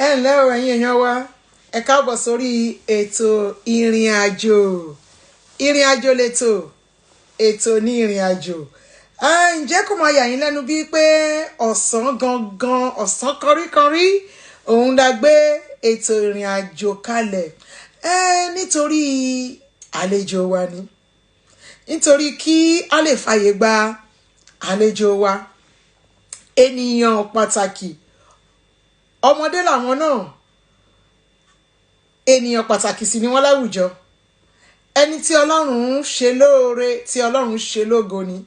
ẹ ǹlẹ́ o ẹ̀yin èèyàn wa ẹ káàbọ̀ sórí ètò ìrìn àjò lẹ́tọ̀ ètò ní ìrìn àjò. Ǹjẹ́ kò máa yà yín lẹ́nu bíi pé ọ̀sán gangan ọ̀sán kọríkọrí òun la gbé ètò ìrìn àjò kalẹ̀ nítorí àlejò wa ni, nítorí kí a lè fàyè gba àlejò wa, ènìyàn pàtàkì, ọmọdé làwọn náà, ènìyàn pàtàkì sì ni wọ́n láwùjọ, ẹni tí Ọlọ́run ṣe lóore, tí Ọlọ́run ṣe lógo ni.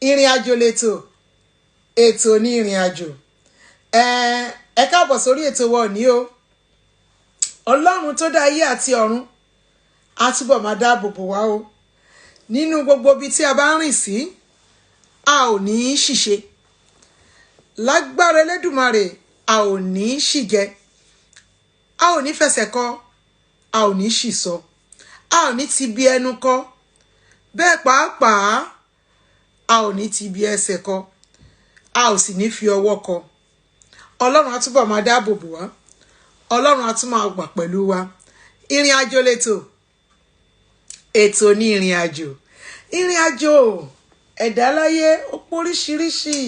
Ìrìn àjò lẹ́tọ̀ ètò ní ìrìn àjò. Ẹ káàbọ̀ sórí ètò wa ní o. Ọlọ́run tó dá ayé àti ọ̀run á túbọ̀ máa dáàbò bò wá o. Nínú gbogbo ibi tí a bá ń rìn sí, a ò ní ṣìṣe. Lágbára Elédùmarè, a ò ní ṣìjẹ, a ò ní fẹsẹ̀ kọ, a ò ní ṣìsọ, a ò ní ti bí ẹnu kọ, bẹ́ẹ̀ pàápàá a ò ní ti bí ẹsẹ̀ kọ, a ò sì ní fi ọwọ́ kọ. Ọlọ́run á túbọ̀ máa dáàbò bò wá, Ọlọ́run á tún máa wà pẹ̀lú wa. Ìrìn àjò lẹ́tọ̀ ètò ní ìrìn àjò. Ìrìn àjò ẹ̀dá láyé ó póríṣiríṣi,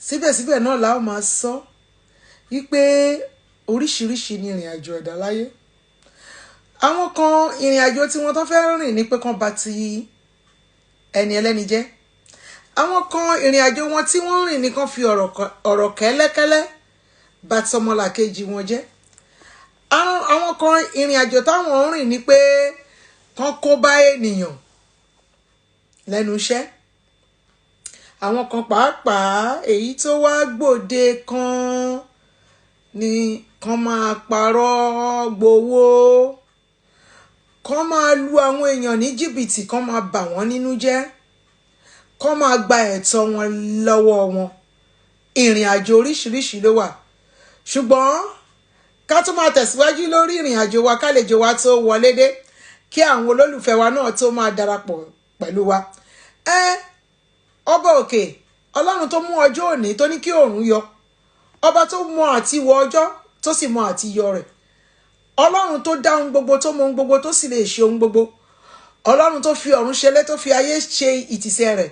síbẹ̀síbẹ̀ náà la ó máa sọ wípé oríṣiríṣi ni ìrìn àjò ẹ̀dá láyé. Àwọn kan ìrìn àjò tí wọ́n tó fẹ́ rìn ní pé kán bà ti ẹni ẹlẹ́ni jẹ́. Àwọn kan ìrìn àjò wọn tí wọ́n rìn ní kán fi ọ̀rọ̀ kẹ́lẹ́kẹ́lẹ́ bà tọmọlàkejì wọn jẹ́. Àwọn kan ìrìn àjò táwọn rìn ní pé kán kó bá ènìyàn lẹ́nu iṣẹ́. Àwọn kan pàápàá èyí tó wá gbòde kan ni kán máa parọ́ gbowó, kán máa lu àwọn èèyàn ní jìbìtì, kán máa bà wọ́n nínú jẹ́, kán máa gba ẹ̀tọ́ wọn lọ́wọ́ wọn. Ìrìn àjò oríṣiríṣi ló wà, ṣùgbọ́n ká tó máa tẹ̀síwájú lórí ìrìn àjò wa kálejò wa tó wọlé dé, kí àwọn olólùfẹ́ wa náà tó máa darapọ̀ pẹ̀lú wa. Ọba òkè, Ọlọ́run tó mú ọjọ́ òní tó ní kí òòrùn yọ, ọba tó mọ àti wọ ọjọ́ tó sì mọ àti yọ rẹ̀, Ọlọ́run tó dá ohun gbogbo, tó mọ ohun gbogbo, tó sì lè ṣe ohun gbogbo, Ọlọ́run tó fi ọ̀run ṣẹlẹ̀, tó fi ayé ṣe ìtìsẹ̀ rẹ̀.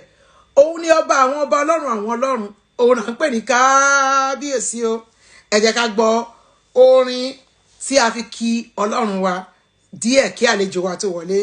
Òun ni ọba àwọn ọba, Ọlọ́run àwọn ọlọ́run. Òun à ń pè ní kábíyèsí o. Ẹ jẹ́ ká gbọ́ orin tí a fi kí Ọlọ́run wa díẹ̀ kí àlejò wa tó wọlé.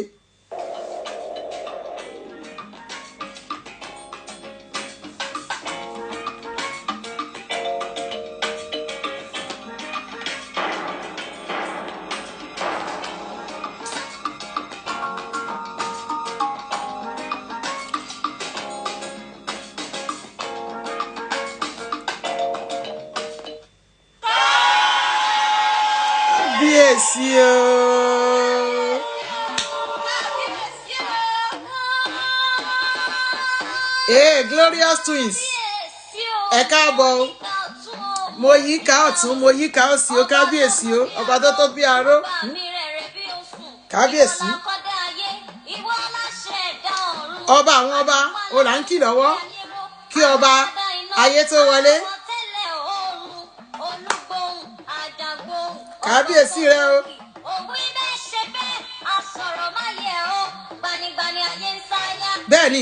Kábíyèsí o. Glorious twins, ẹ káàbọ̀. Mo yí ká ọ̀tún, mo yí ká òsì o. Kábíyèsí o, ọba tó tó bí aró. Kábíyèsí, ọba àwọn ọba, ó là ń kì lọ́wọ́ kí ọba ayé tó wọlé. Kábíyèsí rẹ o. Bẹ́ẹ̀ ni.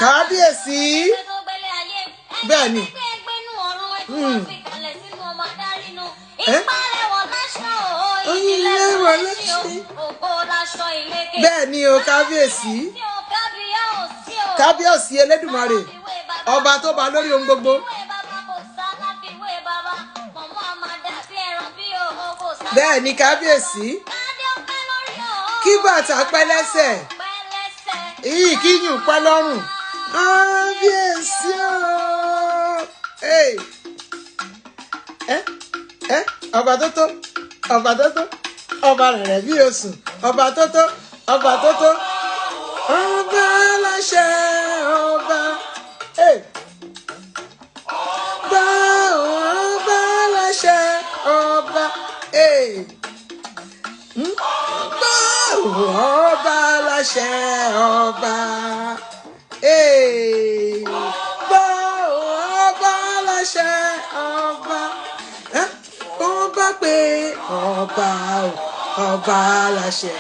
Kábíyèsí. Bẹ́ẹ̀ ni. Bẹ́ẹ̀ ni o, kábíyèsí. Kábíyèsí Elédùmarè, ọba tó bá lórí ohun gbogbo. Bẹ́ẹ̀ ni kábíyèsí. Kí bàtà pẹ́ lẹ́sẹ̀, kí yùn pẹ́ lọ́rùn. Kábíyèsí o. Ọba tó tó, ọba tó tó, ọba rẹ̀ bí oṣù, ọba tó tó, ọba tó tó, ọba aláṣẹ, ọba. Ọba aláṣẹ, ọba. Ọba aláṣẹ, ọba. ọba ọba aláṣẹ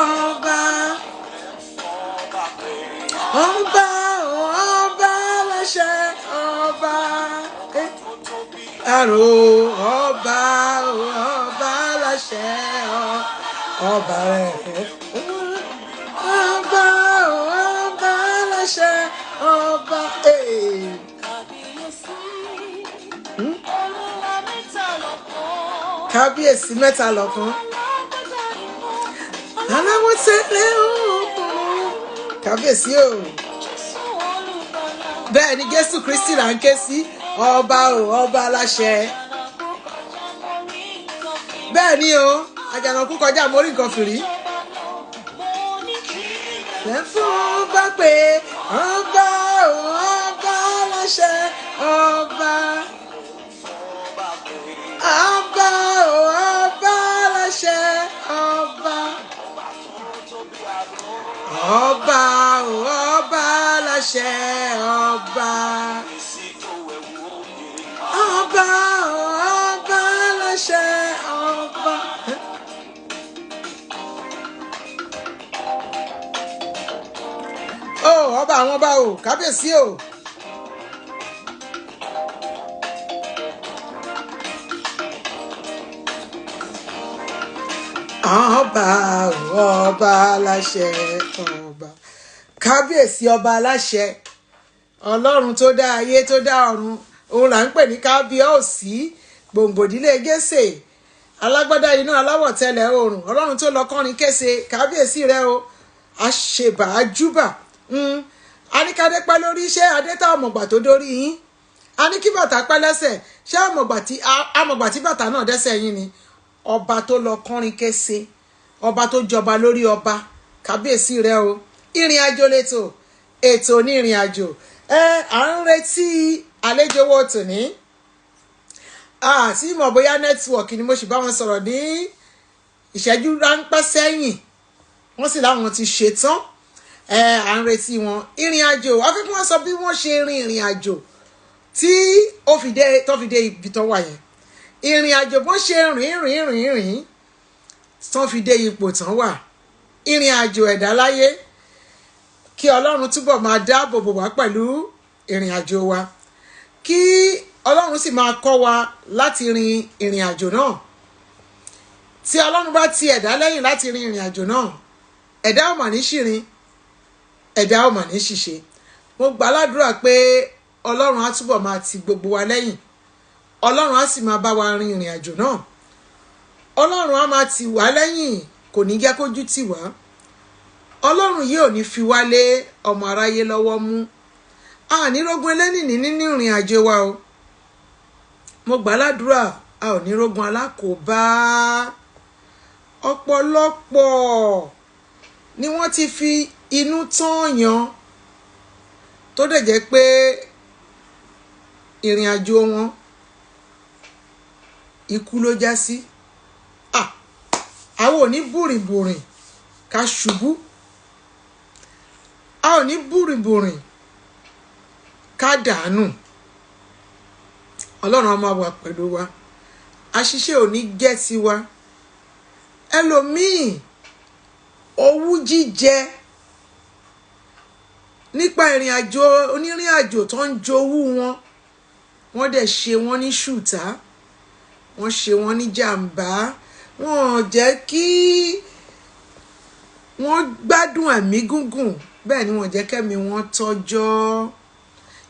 ọba ọba ọba aláṣẹ ọba àrò ọba ọba aláṣẹ ọba rẹ ọba ọba aláṣẹ ọba kábíyèsí mẹ́ta lọ́kan aláwọ̀ tẹ́lẹ̀ òkùnrin kábíyèsí o bẹ́ẹ̀ ni Jésù Kristi là ń ké sí ọba ọba aláṣẹ bẹ́ẹ̀ ni o àjànàkú kọjá mórí nǹkan fìrí lẹ́fún bá pé ọba ọba aláṣẹ ọba ọba ọba aláṣẹ ọba ọba ọba aláṣẹ ọba ọba ọba aláṣẹ ọba. Ọba àwọn ọba o kábíyèsí o. Ọba ọba aláṣẹ ọba kábíyèsí ọba aláṣẹ ọlọ́run tó dá ayé tó dá ọ̀run òun là ń pè ní kábíyèsí gbòǹgbòdílé gẹ́sè alágbádá iná aláwọ̀ tẹ́lẹ̀ oòrùn ọlọ́run tó lọ kọrin kése kábíyèsí rẹ o àṣebà àjúbà a ní kádé pẹ́ lórí iṣẹ́ adétà ọmọgbà tó dórí yín a ní kí bàtà pẹ́ lẹ́sẹ̀ ṣé amọ̀gbà tí bàtà náà dẹ́sẹ̀ yín ni ọba tó lọ kọrin kése ọba tó jọba lórí ọba kábíyèsí rẹ o ìrìn àjò lẹ́tò ètò ní ìrìn àjò à ń retí àlejò owó tòní àti ìmọ̀ bóyá nẹ́tíwọ̀kì ni mo sì bá wọn sọ̀rọ̀ ní ìṣẹ́jú ráńpẹ́ sẹ́yìn wọ́n sì láwọn ti ṣetán à ń retí wọn ìrìn àjò afẹ́fẹ́ wọn sọ bí wọ́n ṣe rin ìrìn àjò tí ó fi dé ibi tó wà yẹn ìrìn àjò bọ́n ṣe rìn tán fi dé ipò tán wà ìrìn àjò ẹ̀dá láyé kí ọlọ́run túbọ̀ máa dáàbò bò wá pẹ̀lú ìrìn àjò wa kí ọlọ́run sì máa kọ́ wa láti rin ìrìn àjò náà tí ọlọ́run bá ti ẹ̀dá lẹ́yìn láti rin ìrìn àjò náà ẹ̀dá ò mà ní ṣìrìn ẹ̀dá ò mà ní ṣìṣe mo gbà ládùúrà pé ọlọ́run á túbọ̀ máa ti gbogbo wa lẹ́yìn ọlọ́run á sì máa bá wa rin ìrìn àjò náà ọlọ́run á máa tì wá lẹ́yìn kò ní jẹ́ kójú tì wá ọlọ́run yìí ò ní fi wá lé ọmọ aráyé lọ́wọ́ mú a ní rógun ẹlẹ́nìní nínú ìrìn àjò wa o mo gbà ládùúrà a ò ní rógun alákòóbá ọ̀pọ̀lọpọ̀ ni wọ́n ti fi inú tán yan tó dẹ̀ jẹ́ pé ìrìn àjò wọn ikú ló já sí àwọn ò ní bùrìbùrìn ká ṣubú a ò ní bùrìbùrìn ká dànù ọlọ́run á máa wà pẹ̀lú wa àṣìṣe ò ní jẹ́ tiwa ẹlòmíì owú jíjẹ nípa ìrìn àjò onírìn àjò tó ń jowú wọ́n dẹ̀ ṣe wọ́n ní ṣùtá wọ́n ṣe wọ́n ní jàǹbá wọ́n jẹ́ kí wọ́n gbádùn ẹ̀mí gúngùn bẹ́ẹ̀ ni wọ́n jẹ́ kẹ́mi wọ́n tọ́jọ́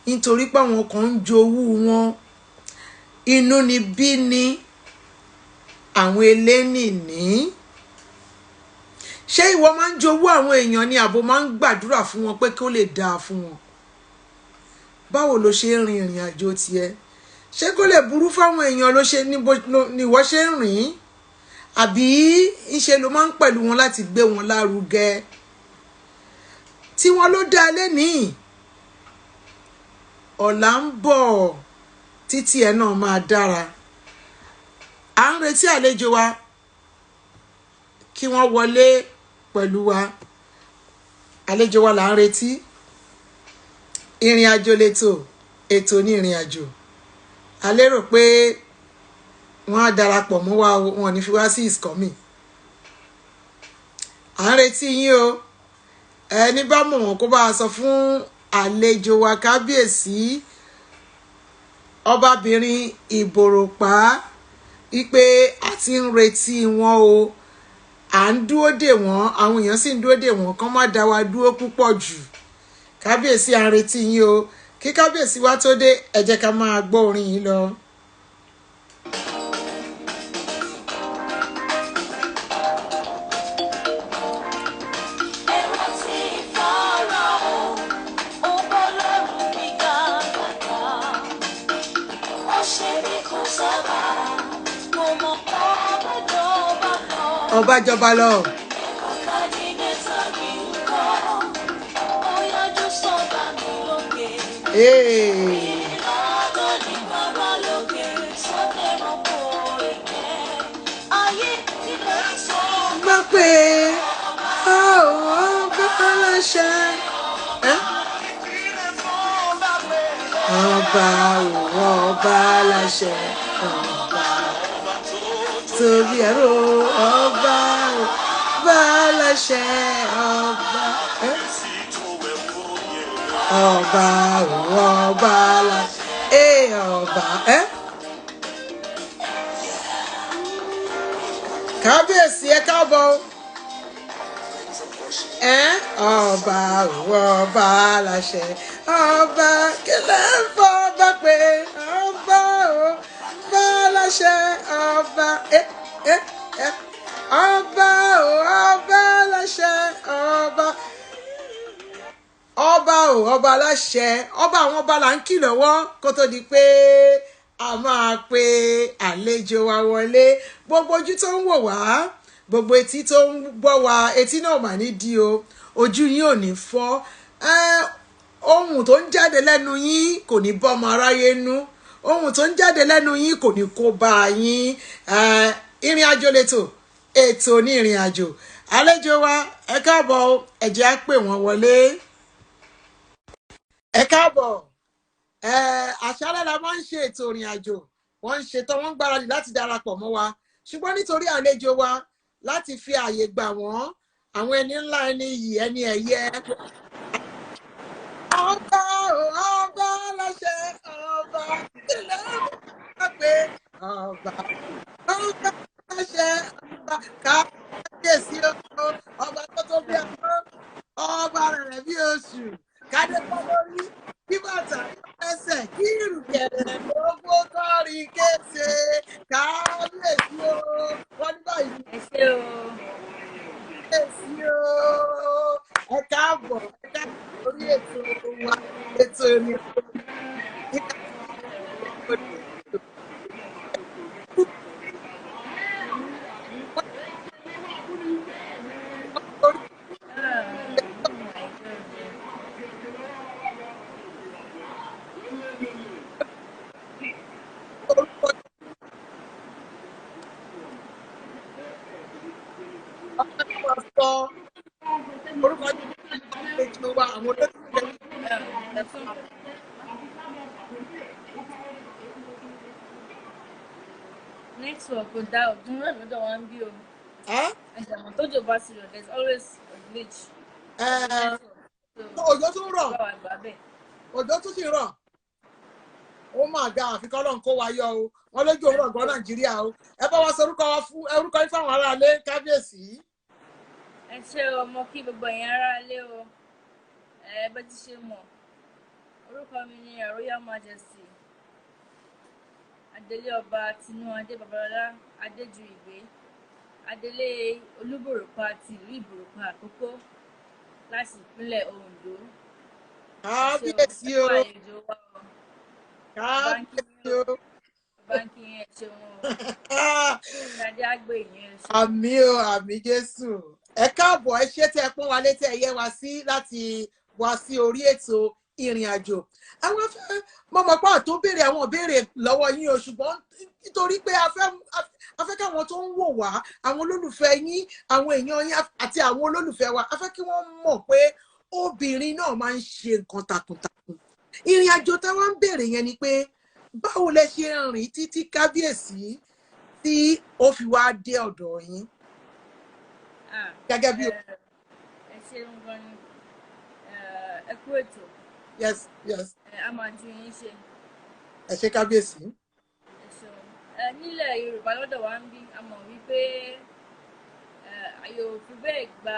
nítorí pé àwọn kan ń jowú wọn inú ni bí ni àwọn elénìní ṣé ìwọ máa ń jowú àwọn èèyàn ni àbò máa ń gbàdúrà fún wọn pé kí ó lè dáa fún wọn báwo ló ṣe ń rin ìrìn àjò tiẹ̀ ṣé kó lè burú fáwọn èèyàn ló ṣe ní ìwọ ṣe ń rìn àbí ńṣe ló máa ń pẹ̀lú wọn láti gbé wọn lárugẹ tí wọ́n ló dá lénìí ọ̀la ń bọ̀ títí ẹ̀ náà máa dára à ń retí àlejò wa kí wọ́n wọlé pẹ̀lú wa àlejò wa là ń retí ìrìn àjò lẹ́tò ètò ní ìrìn àjò a lérò pé wọ́n á darapọ̀ mọ́ wa o, wọn ò ní fi wá sí is coming. À ń retí yín o, ẹni bá mọ̀ wọ́n kó bá a sọ fún àlejò wa kábíyèsí ọbabìnrin Ìbòròpá wípé a ti ń retí wọn o, à ń dúró dè wọ́n, àwọn èèyàn sì ń dúró dè wọ́n kán má dá wa dúró púpọ̀ jù. Kábíyèsí à ń retí yín o, kí kábíyèsí wa tó dé ẹ jẹ́ ká máa gbọ́ orin yìí lọ. Ọba jọba lọ. Gbọ́ pé ọba láṣẹ. Ọba láṣẹ. Torí ẹ̀rọ ọba láṣẹ ọba láṣẹ ọba kábíyèsí ẹ káàbọ̀ ọba láṣẹ ọba kílẹ̀ ń fọ́ ọba pé ọba láṣẹ ọba ọba láṣẹ ọba láṣẹ ọba àwọn ọba là ń kì lọ́wọ́ kó tó di pé a máa pe àlejò wa wọlé. Gbogbo ojú tó ń wò wá, gbogbo etí tó ń gbọ́ wa, etí náà mà ní di o, ojú yín ò ní fọ́, ohun tó ń jáde lẹ́nu yín kò ní bọ́ ọmọ aráyé nú, ohun tó ń jáde lẹ́nu yín kò ní kó bá yín. Ìrìn àjò lẹ́tò, ètò ní ìrìn àjò. Àlejò wa ẹ káàbọ̀, ẹ jẹ́ á pè wọ́n wọlé. Ẹ káàbọ̀. Àṣálẹ́ la máa ń ṣe ètò ìrìn àjò, wọ́n ń ṣetán, wọ́n ń gbáradì láti darapọ̀ mọ́ wa, ṣùgbọ́n nítorí àlejò wa láti fi ààyè gbà wọ́n, àwọn ẹni ńlá, ẹni iyì, ẹni ẹ̀yẹ. Ọba láṣẹ ọba ilẹ̀ ọba pé ọba láṣẹ ọba kábíyèsí ọba tó tó bí àwọn ọba rẹ̀ bí oṣù kádé pọ́ lórí kí bàtà ẹsẹ̀ kí ìrùkẹ̀rẹ̀ gbogbo kọ́rí kése kábíyèsí wọ́n ní báyìí. Ẹ ṣé o. Kábíyèsí ẹ káàbọ̀ lórí ètò wa, ètò ìrìn àjò. Network kò dá ọdún náà lọ́dọ̀ wa ń bí o. Àjàmọ̀ tójò bá ti rọ̀, there's always a glitch. Òjò tún rọ̀, òjò tún sì rọ̀. Ó mà ga àfikọ́ lọ́n kó wa yọ o, wọ́n lójú òun rọ̀gbọ́n Nàìjíríà o. Ẹ bá wa sọ orúkọ yín fáwọn aráalé kábíyèsí. Ẹ ṣé ọmọ kí gbogbo ẹ̀yin aráalé o. Bẹ́ ti ṣe mọ̀, orúkọ mi ni Her Royal Majesty Adélé Ọba Tinúadé Babalọ́lá Adéjùìgbé, Adélé Olúbòròpá ti ìlú Ìbòròpá Àkókó láti ìpínlẹ̀ Oǹdó. Kábíyèsí o. Kábíyèsí o. Báńkì yẹn ṣe wọn o. Ìdájé àgbè yẹn ṣe. Àmín o, àmín Jésù. Ẹ káàbọ̀, ẹ ṣé tẹ́ ẹ pọ́n wa létí, ẹ yẹ wa sí láti wá sí orí ètò ìrìn àjò. Àwọn afẹ́ mọ̀mọ́pá tó béèrè àwọn ìbéèrè lọ́wọ́ yín o, ṣùgbọ́n nítorí pé a fẹ́ káwọn tó ń wò wá, àwọn olólùfẹ́ yín, àwọn èèyàn yín àti àwọn olólùfẹ́ wa, a fẹ́ kí wọ́n mọ̀ pé obìnrin náà máa ń ṣe nǹkan takuntakun. Ìrìn àjò táwọn ń béèrè yẹn ni pé báwo lẹ ṣe rìn títí kábíyèsí tí ó fi wá dé ọ̀dọ̀ yín gẹ́gẹ́ bí ẹ ṣeun gan ni ẹ kú ètò yes a máa ju yín ṣe. ẹ ṣé kábíyèsí. ẹ ṣeun nílẹ̀ Yorùbá lọ́dọ̀ wa ń bí a mọ̀ wípé àyè ò fi bẹ́ẹ̀ gba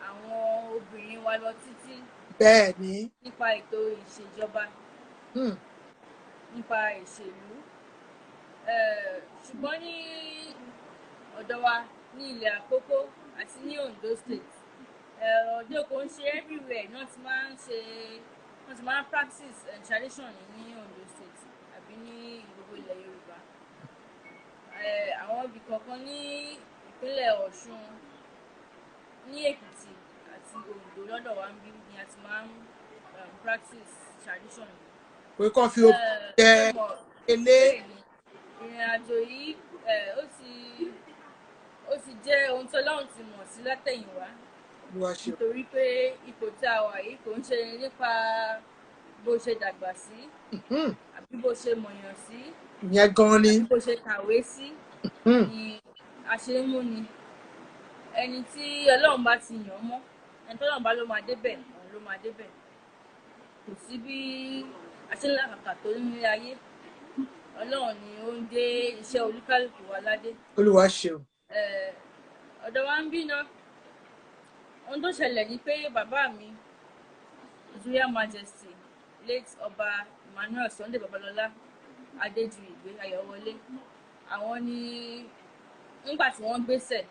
àwọn obìnrin wa lọ títí. bẹ́ẹ̀ ni. nípa ètò ìṣèjọba nípa ìṣèlú ṣùgbọ́n ní ọ̀dọ̀ wa ní ilẹ̀ Àkókó àti ní Ondo State ọjọ́ kò ń ṣe everywhere náà ti máa ń ṣe wọ́n ti máa ń practice tradition ní Ondo State àbí ní gbogbo ilẹ̀ Yorùbá àwọn ibì kọ̀ọ̀kan ní ìpínlẹ̀ Ọ̀ṣun ní Èkìtì àti Ondo lọ́dọ̀ wa ń bí ni a ti máa ń practice tradition. pé kàn fi jẹ ilé. ìrìn àjò yìí ó ti jẹ́ ohun tí Ọlọ́run ti mọ̀ sí látẹ̀yìnwá nítorí pé ipò tí a wà yìí kò ń ṣe nípa bó ṣe dàgbà sí àbí bó ṣe mọ̀yàn sí ìyẹn gan ni àbí bó ṣe kàwé sí ni a ṣe ń mú ni ẹni tí Ọlọ́run bá ti yàn mọ́ ẹni tí Ọlọ́run bá ló máa débẹ̀ òun ló máa débẹ̀ kò sí bí a ṣe ń làkàkà tó ní ayé Ọlọ́run ni ó ń dé iṣẹ́ olúkálùkù wa ládé. Olúwa ṣeun. ọ̀dọ̀ wa ń bí náà ohun tó ṣẹlẹ̀ ni pé bàbá mi His Royal Majesty late Ọba Emmanuel Sunday Babalọlá Adéjùìgbé Ayọ̀wọlé àwọn ni nígbà tí wọ́n gbéṣẹ̀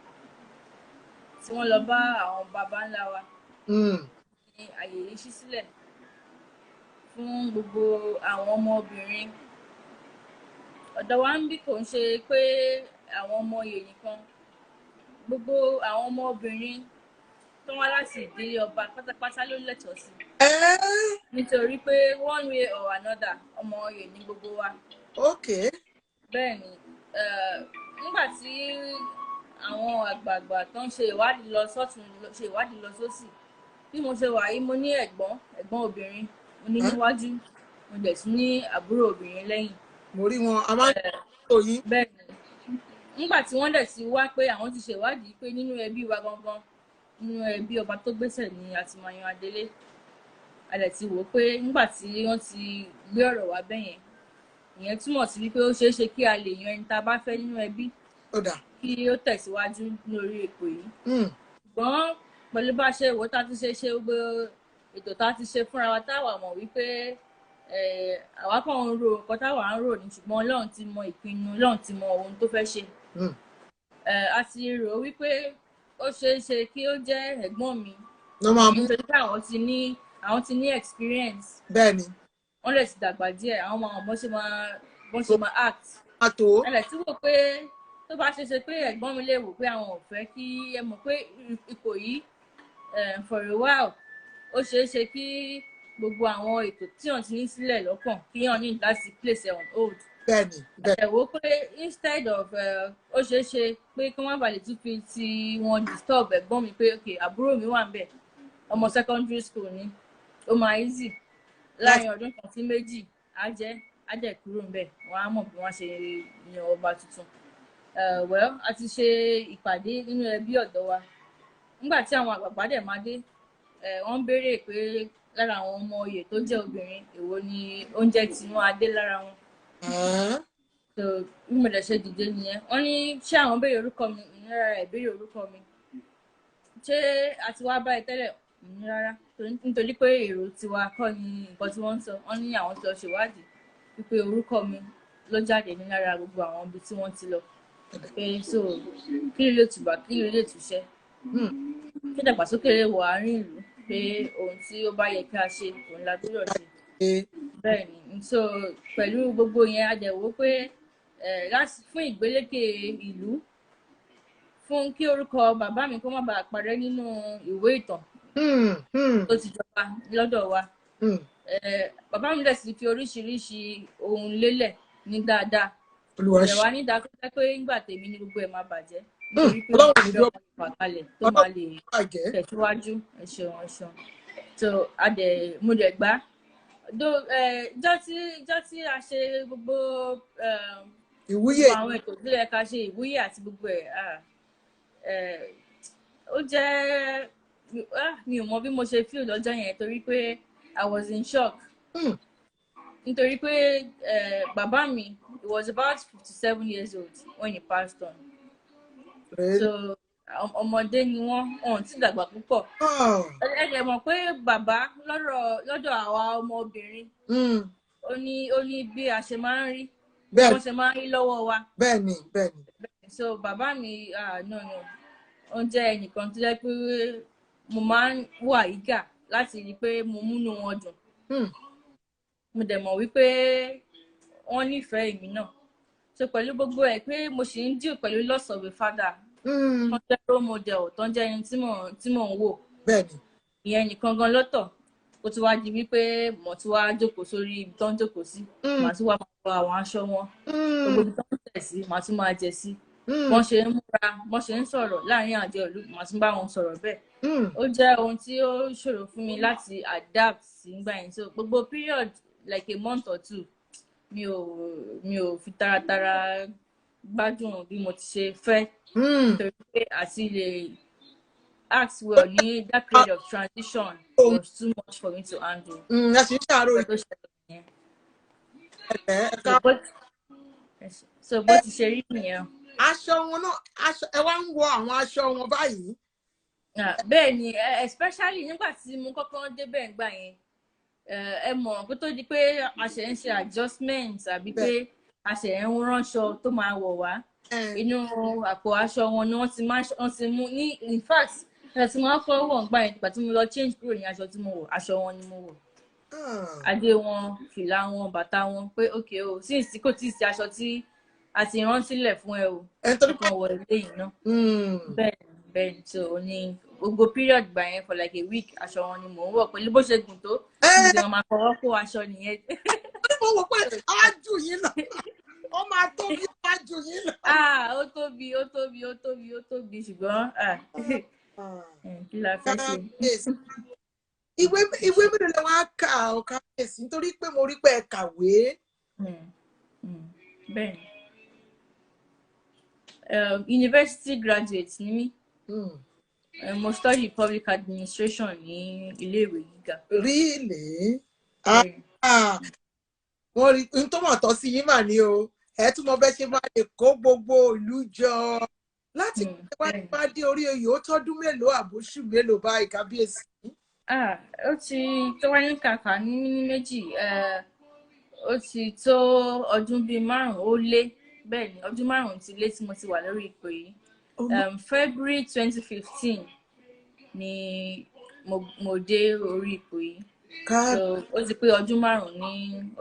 tí wọ́n lọ bá àwọn baba ńlá wa ní àyè yìí ṣí sílẹ̀ fún gbogbo àwọn ọmọbìnrin ọ̀dọ̀ wa ń bí kò ń ṣe pé àwọn ọmọ oyè nìkan gbogbo àwọn ọmọbìnrin tó wá láti ìdílé ọba pátápátá ló lẹ́tọ̀ọ́ sí nítorí pé one way or another ọmọ oyè ní gbogbo wa. Okay. bẹ́ẹ̀ ni nígbà tí àwọn àgbààgbà tó ń ṣe ìwádìí lọ sọ́tún ṣe ìwádìí lọ sósì bí mo ṣe wà yìí mo ní ẹ̀gbọ́n obìnrin mo ní níwájú mo dẹ̀ tún ní àbúrò obìnrin lẹ́yìn. mo rí wọn a máa ń tó yín. bẹ́ẹ̀ ni nígbà tí wọ́n dẹ̀ ti wá pé àwọn ti ṣèwádìí pé nínú ẹbí wa gangan nínú ẹbí ọba tó gbéṣẹ̀ ni a ti máa yan adélé a dẹ̀ ti wò pé nígbà tí wọ́n ti gbé ọ̀rọ̀ wá bẹ́yẹn ìyẹn túmọ̀ sí wípé ó ṣeé ṣe kí a lè yan ẹni tá a bá fẹ́ nínú ẹbí kí ó tẹ̀síwájú lórí ipò yìí. ṣùgbọ́n pẹ̀lú bá ṣe wò tá a ti ṣe gbogbo ètò tá a ti ṣe fúnra wa táwa mọ̀ wípé àwa kàn ń ro nǹkan táwa ń rò ní ṣùgbọ́n Ọlọ́run ti mọ ìpinnu Ọlọ́run ti mọ ohun tó fẹ́ ṣe. a ti rò wípé ó ṣeé ṣe kí ó jẹ́ ẹ̀gbọ́n mi nítorí pé àwọn ti ní experience. bẹ́ẹ̀ni. wọ́n lè ti dàgbà díẹ̀ àwọn ọmọ bọ́n ṣe máa act. ẹlẹ̀ tí wò pé tó bá ṣe pé ẹ̀gbọ́n mi lè wò pé àwọn ò fẹ́ kí ẹ mọ̀ pé ipò yìí for a while ó ṣeé ṣe kí gbogbo àwọn ètò tí wọ́n ti ní sílẹ̀ lọ́kàn kí wọ́n ní láti place on hold. bẹ́ẹ̀ni. ẹ̀wò pé instead of ó ṣeé ṣe pé kí wọ́n bá lè tún fi ti wọn disturb ẹ̀gbọ́n mi pé ok àbúrò mi wà ń bẹ̀ ọmọ secondary school ni ó máa easy láàrin ọdún kan sí méjì á jẹ́ kúrò ń bẹ̀ wọ́n á mọ̀ bí wọ́n ṣe yan ọba tuntun. well a ti ṣe ìpàdé nínú ẹbí ọ̀dọ́ wa nígbà tí àwọn àgbààgbà dẹ̀ máa dé wọ́n béèrè pé lára àwọn ọmọ oyè tó jẹ́ obìnrin èwo ni oúnjẹ tí wọ́n á dé lára wọn. so bí mo dẹ̀ ṣe dìde nìyẹn wọ́n ní ṣé àwọn béèrè orúkọ mi ìnira rẹ̀ béèrè orúkọ mi ṣé a ti wá báyìí tẹ́lẹ̀ ní rárá nítorí pé èrò tiwa kọ́ ni nǹkan tí wọ́n ń sọ wọ́n ní àwọn ti lọ ṣèwádìí wípé orúkọ mi ló jáde ní lára gbogbo àwọn ibi tí wọ́n ti lọ pé so kí ló lè tùbà kí ló lè túṣẹ́ kí ìdàgbàsókè lè wọ àárín ìlú pé ohun tí ó bá yẹ kí a ṣe òun la gbọ́dọ̀ ṣe. bẹ́ẹ̀ ni so pẹ̀lú gbogbo yẹn a dẹ̀ wò pé fún ìgbélékè ìlú fún kí orúkọ bàbá mi kó má bàa parẹ́ nínú ìwé ìtàn tó ti jọba lọ́dọ̀ wa. bàbá mi dẹ̀ sì fi oríṣiríṣi ohun lélẹ̀ ní dáadáa ìjẹ̀wá ní dákúndá pé ńgbà tèmi ní gbogbo ẹ̀ máa bàjẹ́ nítorí pé wọ́n fi ọmọ ìfàkalẹ̀ tó máa lè tẹ̀síwájú ẹ ṣeun so mo dẹ̀ gbá jọ́ tí a ṣe gbogbo ìwúyè. gbogbo àwọn ètò tó yẹ ká ṣe ìwúyè àti gbogbo ẹ̀ ó jẹ́ mi ò mọ bí mo ṣe feel lọ́jọ́ yẹn torí pé I was in shock. Nítorí pé bàbá mi, he was about 57 years old when he passed on. So ọmọdé ni wọ́n ti dàgbà púpọ̀. Ẹ mọ̀ pé bàbá lọ́dọ̀ àwa ọmọbìnrin ó ní bí a ṣe máa ń rí wọ́n ṣe máa ń rí lọ́wọ́ wa. Bẹ́ẹ̀ni. So bàbá mi no ó jẹ́ ẹnìkan tó jẹ́ pé mo máa ń wà ìgà láti rí i pé mo múnú wọn dùn. Mo dẹ̀ mọ̀ wípé wọ́n nífẹ̀ẹ́ èmi náà. So pẹ̀lú gbogbo ẹ̀ pé mo ṣì ń deal pẹ̀lú loss of a father. Wọ́n jẹ́ role model tó ń jẹ́ ẹni tí mò ń wò. Bẹ́ẹ̀ni. Ìyẹn nìkan gan lọ́tọ̀. Ó ti wá di wípé mo ti wá jókòó sórí ibi tó ń jókòó sí. Màá tún wá máa wọ àwọn aṣọ wọn. Gbogbo ibi tó ń tẹ̀ sí màá tún máa jẹ sí. Wọ́n ṣe ń múra, wọ́n ṣe ń sọ̀rọ̀ láàrin àjọ ìlú, màá tún bá wọn sọ̀rọ̀ bẹ́ẹ̀. Ó jẹ́ ohun tí ó ṣòro fún mi láti adapt sí nígbà yẹn. So gbogbo period like a month or two mi ò fi taratara gbádùn bí mo ti ṣe fẹ́. Nítorí pé àti lè ask well ní that period of transition was too much for me to handle. Ẹ sì ń ṣàárò so bó ti ṣe rí nìyẹn. Aṣọ wọn náà ẹ wá ń wọ àwọn aṣọ wọn báyìí. Bẹ́ẹ̀ ni especially nígbà tí mo kọ́kọ́ débẹ̀ ńgbà yẹn ẹ mọ̀ kó tó di pé a ṣe ń ṣe adjustment àbí pé a ṣe ń ránṣọ tó máa wọ̀ wá inú àpò aṣọ wọn ni wọ́n ti mú ní in fact ẹ̀ tí wọ́n kọ́ wọ̀ ńgbà yẹn nígbà tí mo lọ change kúrò ní aṣọ tí mo wọ̀ aṣọ wọn ni mo wọ̀. Adé wọn, fìlà wọn, bàtà wọn pé okay o since kò tí ì sí aṣọ tí a ti rán sílẹ̀ fún ẹ o kan wọ ilé yìí náà. Bẹ́ẹ̀ so ní gbogbo period gbà yẹn for like a week aṣọ wọn ni mò ń wọ̀ pẹ̀lú bó ṣe gùn tó níbi wọn máa fọwọ́ kó aṣọ nìyẹn. Mo wò pé ájú yín lọ ó máa tóbi ájú yín lọ. Ó tóbi ṣùgbọ́n kí la fẹ́ ṣe. Ìwé mélòó lẹ wá kà ó kábíyèsí nítorí pé mo rí pé ẹ kàwé. Bẹ́ẹ̀ni university graduate ni mí. Mo study public administration ní iléèwé gíga. Really? Wọ́n rí n tó mọ̀ tọ́ sí yín mà ní o ẹ tún mọ bẹ́ẹ̀ ṣe máa lè kó gbogbo ìlú jọ láti wá dé orí oyè ó tọ́dún mélòó àbóṣù mélòó báyìí kábíyèsí. Ó ti tó wáyé kàkà ní méjì ó ti tó ọdún bíi 5 ó lé bẹ́ẹ̀ ni ọdún 5 ti lé tí mo ti wà lórí ipò yìí. February 2015 ni mo dé orí ipò yìí. So ó ti pé ọdún 5 ní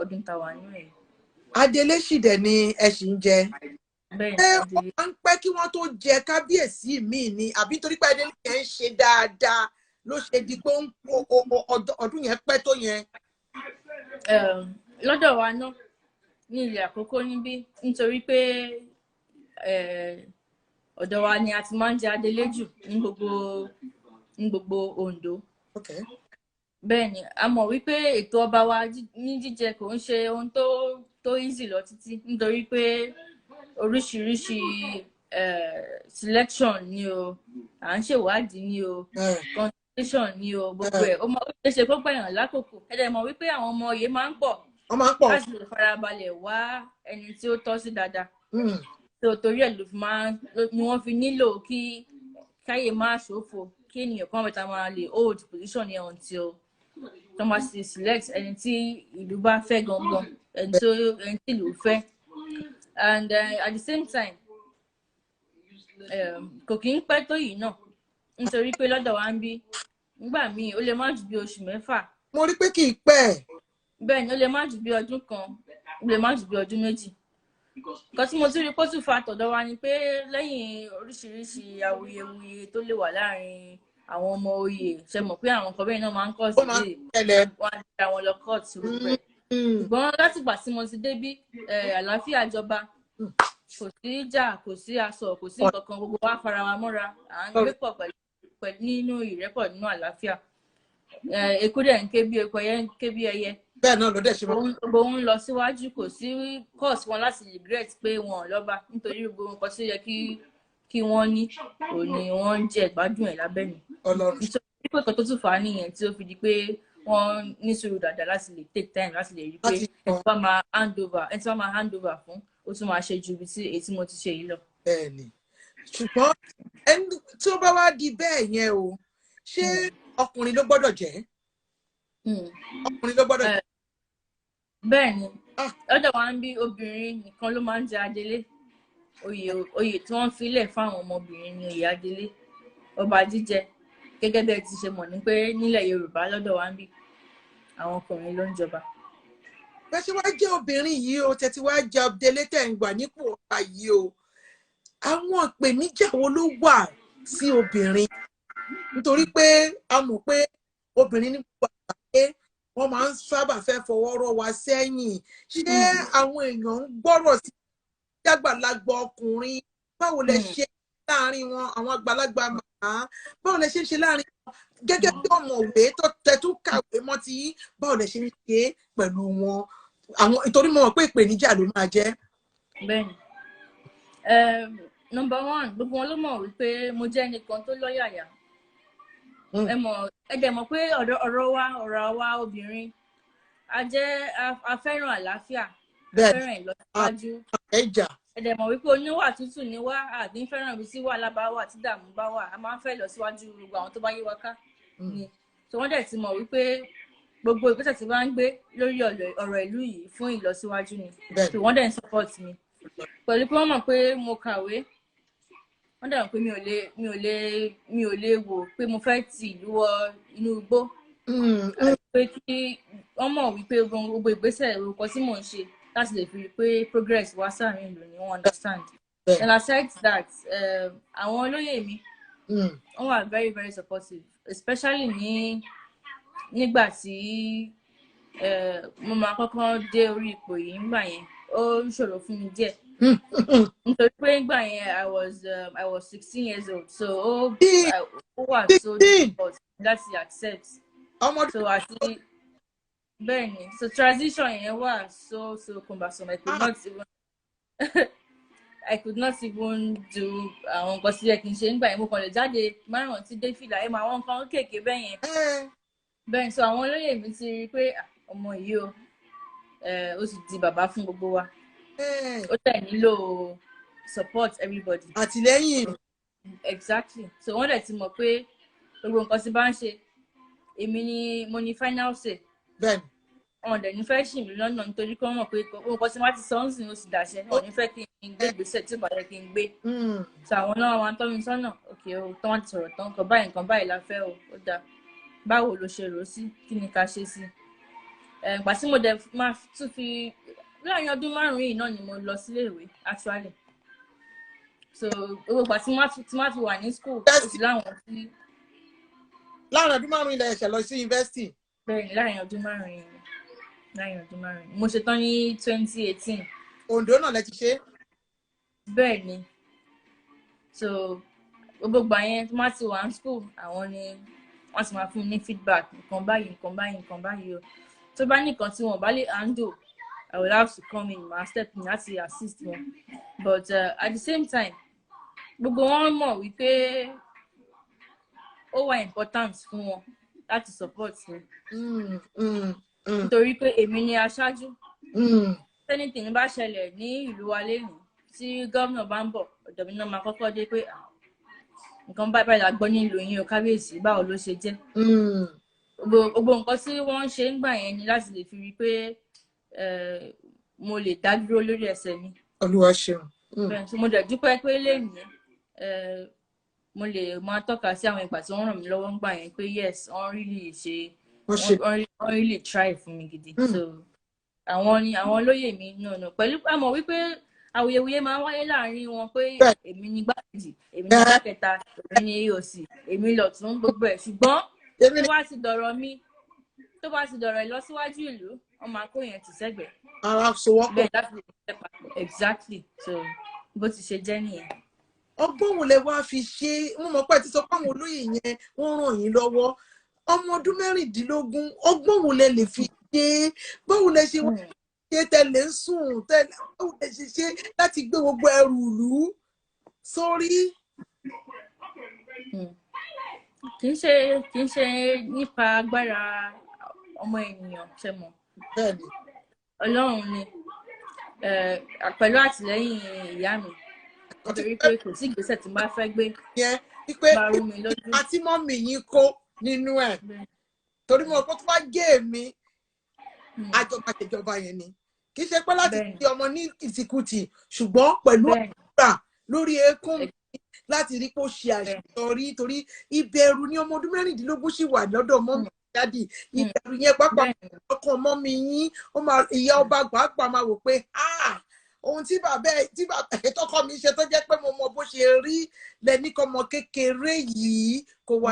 ọdún tàwa nínú ẹ̀. Adélé sì dẹ̀ ni ẹ sì ń jẹ. Bẹ́ẹ̀ ó máa ń pẹ́ kí wọ́n tó jẹ kábíyèsí mi ni àbí torí pé Adélé yẹn ń ṣe dáadáa ló ṣe di pé ọdún yẹn pẹ́ tó yẹn. Lọ́dọ̀ wa náà ní ilẹ̀ Àkókó níbí nítorí pé ọ̀dọ̀ wa ni a ti máa ń jẹ Adélé jù ní gbogbo Oǹdó. Bẹ́ẹ̀ ni a mọ̀ wípé ètò ọba wa ní jíjẹ kò ń ṣe ohun tó easy lọ títí nítorí pé oríṣiríṣi selection ni o à ń ṣèwádìí ni o consultation ni o gbogbo ẹ̀ ó ṣe ṣe kó gbẹ̀yàn lákòókò ẹ̀dẹ̀ mọ̀ wípé àwọn ọmọ òye máa ń pọ̀ láti lè farabalẹ̀ wá ẹni tí ó tọ́ sí dáadáa. Torí ẹ̀ ni wọ́n fi nílò kí káyè máa ṣòfò kí ènìyàn kan mẹ́ta máa lè hold position yẹn until thomas select ẹni tí ìlú bá fẹ́ gangan ẹni tí ìlú fẹ́ and at the same time kò kí ń pẹ́ tó yìí náà nítorí pé lọ́dọ̀ wa ń bí nígbà míì ó lè má jù bí oṣù 6. Mo rí pé kì í pẹ́. Bẹ́ẹ̀ ni ó lè má jù bí ọdún kan ó lè má jù bí ọdún 2. Nǹkan tí mo tún rí pé ó tún fa àtọ̀dọ̀ wa ni pé lẹ́yìn oríṣiríṣi awuyewuye tó lè wà láàrin àwọn ọmọ oyè ṣe mọ̀ pé àwọn nǹkan bẹ́ẹ̀ náà máa ń kọ́ sílé wọn á dá wọn lọ kóòtù rẹ̀. Ṣùgbọ́n látìgbà tí mo ti débí àlàáfíà jọba kò sí ìjà kò sí aṣọ kò sí nǹkan kan gbogbo wa fara wa mọ́ra à ń gbé pọ̀ pẹ̀lú nínú ìrẹ́pọ̀ nínú àlàáfíà. Eku dẹ̀ ń ké bí eku ẹyẹ ń ké bí ẹyẹ bẹ́ẹ̀ náà ló dẹ̀ ṣe máa. gbogbo ń lọ síwájú, kò sí cause wọn láti regret pé wọn ò lọ́ba, nítorí gbogbo nǹkan tó yẹ kí wọ́n ní òní wọ́n ń jẹ ìgbádùn ẹ̀ lábẹ́ mi. Ọlọ́run nítorí pé nǹkan tó tún fà á nìyẹn tí ó fi di pé wọ́n ní sùúrù dáadáa láti lè take time láti lè rí pé ẹni tí wọ́n máa hand over fún ó tún máa ṣe ju ibi tí èyí tí mo ti ṣe yìí lọ. bẹ́ẹ̀ ni, ṣùgbọ́n ẹni tí ó bá wá di bẹ́ẹ̀ yẹn o, ṣé ọkùnrin ló gbọ́dọ̀ jẹ́? Ọkùnrin ló gbọ́dọ̀ jẹ́. bẹ́ẹ̀ ni lọ́dọ̀ wa ń bí obìnrin nìkan ló máa ń jẹ adelé. oyè tí wọ́n filẹ̀ fáwọn ọmọbìnrin ni oyè adelé, ọba jíjẹ. Gẹ́gẹ́ bí ẹ ti ṣe mọ̀ ní pé nílẹ̀ Yorùbá lọ́dọ̀ wa ń bí àwọn ọkùnrin ló ń jọba. bẹ́ẹ̀ ṣe wá jẹ́ obìnrin yìí o, tẹ́tí wá jẹ́ adelé tẹ̀ ń gbà nípò ọba yìí o, àwọn ìpèníjà wo ló wà sí obìnrin? Nítorí pé a mọ̀ pé obìnrin ní gbogbo àgbáyé wọ́n máa ń sábà fẹ́ fọwọ́ rọ́ wa sẹ́yìn. Ṣé àwọn èèyàn ń gbọ́rọ̀ sí àgbàlagbà ọkùnrin? Báwo lẹ ṣe láàrin wọn, àwọn àgbàlagbà màmá, báwo lẹ ṣe ń ṣe láàrin wọn gẹ́gẹ́ bí ọ̀mọ̀wé tó tẹ̀tú kàwé mọ́ ti yín? Báwo lẹ ṣe ń ṣe pẹ̀lú wọn? Àwọn ìtorí mo mọ̀ pé ìpèníjà ló máa jẹ́. Bẹ́ẹ̀ni, number one, gbogbo wọn ló mọ̀ wípé mo jẹ́ ẹnìkan tó lọ́yàyà. Ẹ dẹ̀ mọ̀ pé ọ̀rọ̀ wa obìnrin a fẹ́ràn àlàáfíà, a fẹ́ràn ìlọsíwájú. Ẹ dẹ̀ mọ̀ wípé oníwà tútù ni wá, àti ń fẹ́ràn ibi tí wàhálà bá wà, tí dààmú bá wà, a máa ń fẹ́ ìlọsíwájú gbogbo àwọn tó bá yí wa ká ni. So wọ́n dẹ̀ ti mọ̀ wípé gbogbo ìgbésẹ̀ tí wọ́n ń gbé lórí ọ̀rọ̀ ìlú yìí fún ìlọsíwájú ni. So wọ́n dẹ̀ ń support mi pẹ̀lú pé wọ́n mọ̀ pé mo kàwé. Wọ́n dẹ̀ mọ̀ pé mi ò lè wò pé mo fẹ́ ti ìlú wọ inú igbó. Pé kí wọ́n mọ̀ wípé gbogbo ìgbésẹ̀ orúkọ tí mò ń ṣe láti lè fi rí pé progress wá sáàrin ìlú ni wọ́n understand. And aside that, àwọn olóyè mi wọ́n wà very very supportive, especially nígbà tí mo máa kọ́kọ́ dé orí ipò yìí. Nígbà yẹn ó ṣòro fún mi díẹ̀ nítorí pé nígbà yẹn I was 16 years old, so ó wà so difficult láti accept. So àti bẹ́ẹ̀ ni, so transition yẹn wà so cumbersome. I could not even do àwọn nǹkan tí yẹ kí n ṣe nígbà yẹn. Mo kàn lè jáde márùn-ún tí dé fìlà ẹ̀ máa wọ́n nǹkan kéèké bẹ́ẹ̀ yẹn. Bẹ́ẹ̀ so àwọn olóyè mi ti rí i pé ọmọ yìí ó sì di bàbá fún gbogbo wa. Ó dẹ̀ nílò support everybody. Àtìlẹ́yìn. Exactly. So wọ́n dẹ̀ ti mọ̀ pé gbogbo nǹkan tí bá ń ṣe èmi ni mo ní final say. Bẹ́ẹ̀ni. Wọ́n dẹ̀ ní fẹ́ ṣì mí lọ́nà nítorí pé wọ́n mọ̀ pé gbogbo nǹkan tí wọ́n ti sọ ń sìn ó sì dàṣẹ. Wọ́n ní fẹ́ kí n gbé ìgbésẹ̀ tí ó bá yẹ kí n gbé. So àwọn náà wá ń tọ́ mi sọ́nà. Okay o, tán wá ti sọ̀rọ̀ tán, nǹkan báyìí la fẹ́ o, ó dáa. Báwo lo ṣe rò ó sí? Kí ni ká ṣe sí? Ìgbà tí mo dẹ̀ máa tún fi láàrin ọdún 5 yìí náà ni mo lọ sílé ìwé actually. So gbogbo ìgbà tí má fi wà ní school ó sì láwọn tí. Láàrin ọdún 5 ilẹ̀ ẹ̀ṣẹ̀ lọ sí yunifásitì. Bẹ́ẹ̀ni, láàrin ọdún 5 yìí. Mo ṣetán ní 2018. Oǹdó náà lẹ ti ṣe? Bẹ́ẹ̀ni. So gbogbo ìgbà yẹn tí má ti wà ní school, àwọn ni wọ́n ti máa fún mi ní feedback, nǹkan báyìí o. Tó bá nìkan tí wọ́n bá lè handle, I will have to come in, my step in láti assist wọn. But at the same time, gbogbo wọn mọ̀ wípé ó wà important fún wọn láti support mi. Nítorí pé èmi ni aṣáájú. Anything bá ṣẹlẹ̀ ní ìlú wa lẹ́nu tí gómìnà bá ń bọ̀, ọ̀dọ̀ mi náà máa kọ́kọ́ dé pé nǹkan báyìí la gbọ́ nílùú yín o, kábíyèsí, báwo ló ṣe jẹ́. Gbogbo nǹkan tí wọ́n ń ṣe ń gbà yẹn ni láti lè fi rí pé mo lè dá dúró lórí ẹsẹ̀ mi. Olúwa ṣeun. Mo dẹ̀ dúpẹ́ pé lẹ́yìn mo lè máa tọ́ka sí àwọn ìgbà tí wọ́n ràn mí lọ́wọ́ ń gbà yẹn pé yes, wọ́n really try fún mi gidi. So àwọn olóyè mi náà pẹ̀lú àmọ́ wípé awuyewuye máa ń wáyé láàrin wọn pé èmi ni gbákejì, èmi ni gbákẹta, èmi ni òsì, èmi lọ̀tún, gbogbo ẹ̀. Ṣùgbọ́n tó bá ti dọ̀rọ̀ ìlọsíwájú ìlú, wọ́n máa kó yẹn tì sẹ́gbẹ̀ẹ́. Ara sowọ́pọ̀. Bẹ́ẹ̀ láti lè ṣe papọ̀. Exactly. So bó ti ṣe jẹ́ nìyẹn. Ọgbọ́n wo lẹ wá fi ṣe? Mo mọ̀ pé ti sọ pé àwọn olóyè yẹn wọ́n ràn yín lọ́wọ́. Ọmọ ọdún 16, ọgbọ́n wo lẹ lè fi ṣe ṣe báwo lẹ ṣe wá ṣe tẹ̀lé ń sùn tẹ̀lé báwo lẹ ṣe ṣe láti gbé gbogbo ẹrù ìlú sórí. kì í ṣe nípa agbára ọmọ ènìyàn ṣe mọ̀. bẹ́ẹ̀ni. Ọlọ́run ni pẹ̀lú àtìlẹ́yìn ìyá mi nítorí pé kò sí ìgbésẹ̀ tí n bá fẹ́ gbé bá rú mi lójú. àti mọ́mì yín kó nínú ẹ̀ torí mo kó tó bá gé èmi àjọba ṣèjọba yẹn ni kì í ṣe pé láti fi ọmọ ní ìtìkùtì ṣùgbọ́n pẹ̀lú àdúrà lórí eékún mi láti rí pé ó ṣe àṣeyọrí torí ìbẹ̀rù ní ọmọ ọdún mẹ́rìndínlógún sì wà lọ́dọ̀ mọ́mì dádì ìbẹ̀rù yẹn pápá ọkàn mọ́mì yín ìyá ọba pàápàá máa wò pé ohun tí bàbá tọkọ mi ṣe tó jẹ́ pé mo mọ bó ṣe rí lẹ́ni kọ́mọ kékeré yìí kò wá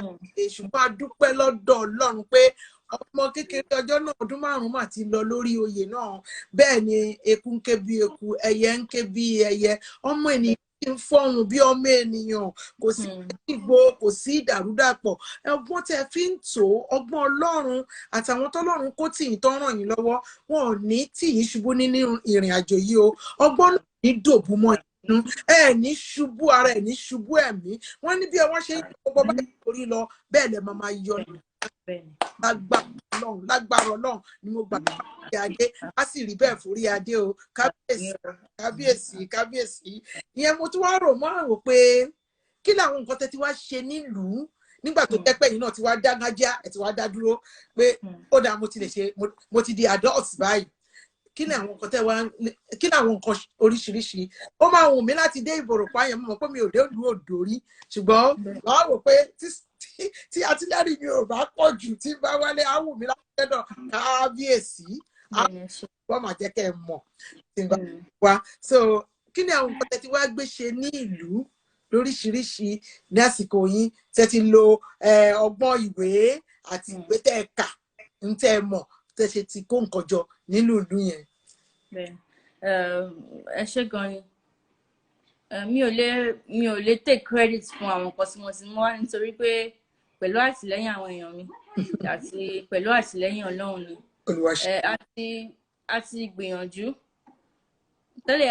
ṣùgbọ́n a dúpẹ́ lọ́dọ̀ Ọlọ́run pé ọmọ kékeré ọjọ́ náà ọdún 5 mà ti lọ lórí oyè náà bẹ́ẹ̀ ni eku ń ké bí eku ẹyẹ ń ké bí ẹyẹ ọmọ ènìyàn ń fọhùn bí ọmọ ènìyàn kò sí ìgbò kò sí ìdàrúdàpọ̀ ọgbọ́n tẹ fi ń tò ọgbọ́n Ọlọ́run àtàwọn tọ́lọ́run kó tì í tán ràn yín lọ́wọ́ wọn ò ní tì í ṣubú nínú ìrìn àjò yìí o ọgbọ́n náà ní dòbú mọ́ inú ní ṣubú ara ní ṣubú ẹ̀mí wọ́n ní bí ọwọ́ ṣe ń yọ ọgbọ́n báyìí torí lọ bẹ́ẹ̀ lẹ máa yọ lágbára Ọlọ́run ni mo gbà forí adé á sì rí bẹ́ẹ̀ forí adé o kábíyèsí ìyẹn mo tún wá rò mọ́ àrò pé kí làwọn nǹkan tẹ́ ti wá ṣe nílùú nígbà tó jẹ́ pé yìí náà ti wá dágájá ẹ̀ ti wá dá dúró pé ó dáa mo ti lè ṣe mo ti di adult báyìí kí ni àwọn nǹkan tẹ́ wá kí ni àwọn nǹkan oríṣiríṣi ó máa wù mí láti dé Ìbòròpá yẹn mọ̀ pé mi ò dé ìlú Òdò rí ṣùgbọ́n wàá rò pé tí àtìlẹ́yìn mi ò bá pọ̀ jù tí bá wálé á wù mí láti dẹ́dọ̀ kábíyèsí wọ́n máa jẹ́ kẹ́ ẹ mọ̀ tí n bá wá so kí ni àwọn nǹkan tẹ́ ti wá gbé ṣe ní ìlú lóríṣiríṣi ní àsìkò yín tẹ́ ti lo ọgbọ́n ìwé àti ìwé tẹ́ ẹ kà ń tẹ́ ẹ mọ̀ tẹ́ ṣe ti kó nǹkan jọ nínú ìlú yẹn. ẹ ṣé gan ni mi ò lè take credit fún àwọn nǹkan tí mo ti mú wá nítorí pé pẹ̀lú àtìlẹ́yìn àwọn èèyàn mi àti pẹ̀lú àtìlẹ́yìn Ọlọ́run ni a ti gbìyànjú tẹ́lẹ̀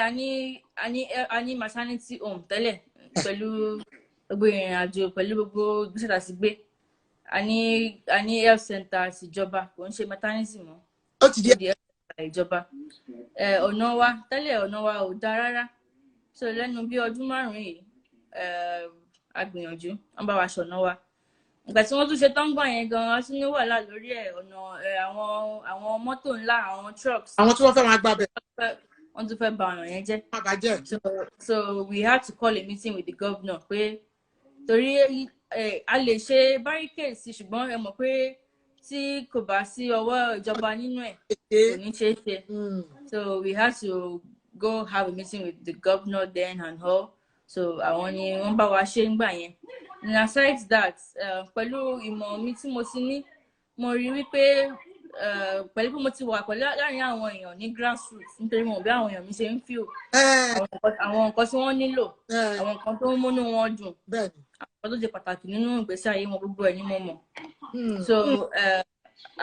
a ní maternity home tẹ́lẹ̀ pẹ̀lú gbogbo ìrìn àjò pẹ̀lú gbogbo ìgbésẹ̀ tá a ti gbé a ní health center ìjọba kò ń ṣe maternity mọ́ ó ti di health center ìjọba ọ̀nà wa tẹ́lẹ̀ ọ̀nà wa ò dáa rárá so lẹ́nu bí ọdún 5 yìí a gbìyànjú wọ́n bá wa ṣọ̀nà wa ìgbà tí wọ́n tún ṣe tán gbọ̀n yẹn gan-an tún ní wàhálà lórí ọ̀nà àwọn mọ́tò ńlá àwọn trucks àwọn tí wọ́n fẹ́ máa gbà bẹ̀ wọ́n tún fẹ́ ba ọ̀nà yẹn jẹ́ so we had to call a meeting with the governor pé torí a lè ṣe barricade sí ṣùgbọ́n ẹ mọ̀ pé tí kò bá sí ọwọ́ ìjọba nínú ẹ̀ kò ní ṣeé ṣe so we had to go have a meeting with the governor then and all so àwọn ni wọ́n bá wa ṣe nígbà yẹn and aside that pẹ̀lú ìmọ̀ mi tí mo ti ní mo rí wípé pẹ̀lú bí mo ti wà pẹ̀lú láàrin àwọn èèyàn ní grassroots nítorí mo bí àwọn èèyàn mi ṣe ń feel àwọn nǹkan tí wọ́n nílò àwọn nǹkan tó ń múnú wọn dùn àwọn tó ṣe pàtàkì nínú ìgbésí ayé wọn gbogbo ẹ̀ ni mo mọ̀ so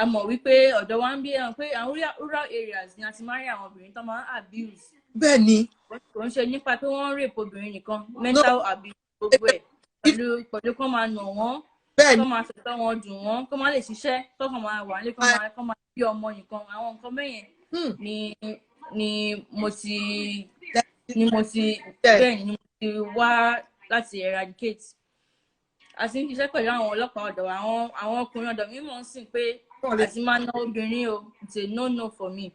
a mọ̀ wípé ọ̀dọ̀ wa ń bí pé àwọn rural areas ni a ti máa rí àwọn obìnrin tó máa ń abuse bẹ́ẹ̀ ni kò ń ṣe nípa pé wọ́n ń rape obìnrin nìkan mental abuse gbogbo ẹ̀ pẹ̀lú kó máa nà wọ́n kó máa fẹ̀tọ́ wọn dùn wọ́n kó máa lè ṣiṣẹ́ kó kàn máa wà nílé kó máa bí ọmọ nìkan àwọn nǹkan bẹ́yẹn ni mo ti wá láti eradicate àti ń ṣiṣẹ́ pẹ̀lú àwọn ọlọ́pàá ọ̀dọ̀ àwọn ọkùnrin ọ̀dọ̀ mi mọ̀ ń sìn pé àti máa ná obìnrin o it's a no for me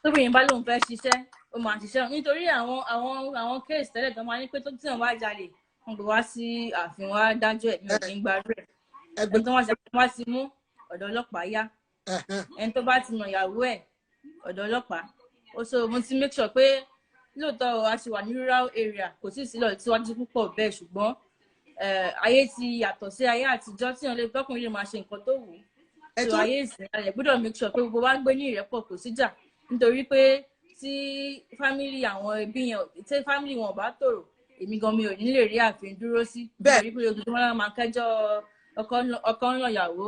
tóbìnrin bá lóun fẹ́ ṣiṣẹ́ ó máa ṣiṣẹ́ nítorí àwọn case tẹ́lẹ̀ tó máa ní pé tó tí wọ́n bá jalè wọ́n gbé wá sí ààfin wá dájọ́ ẹ̀ mi ò ní gbàdúrà ẹni tó wá ti mú ọ̀dọ̀ ọlọ́pàá yá ẹni tó bá ti nà ìyàwó ẹ̀ ọ̀dọ̀ ọlọ́pàá ó so mo ti make sure pé lóòótọ́ a ti wà ní rural area kò sí ìsílọ̀ tíwájú púpọ̀ bẹ́ẹ̀ ṣùgbọ́n ayé ti yàtọ̀ sí ayé àtijọ́ tí wọ́n lè tọkùnrin lè máa ṣe nǹkan tó wù ú so ayé ìsìn ayẹ gbọ́dọ̀ make sure pé gbogbo wa ń gbé ní ìrẹ́pọ̀ kò síjà nítorí pé tí fámìlì àwọn ẹbí yẹn tí fámìlì wọn bá tòrò èmi gan mi ò ní lè rí ààfin dúró sí nítorí pé ojoojúmọ́ náà máa kẹ́jọ́ ọkọ ń lọ ìyàwó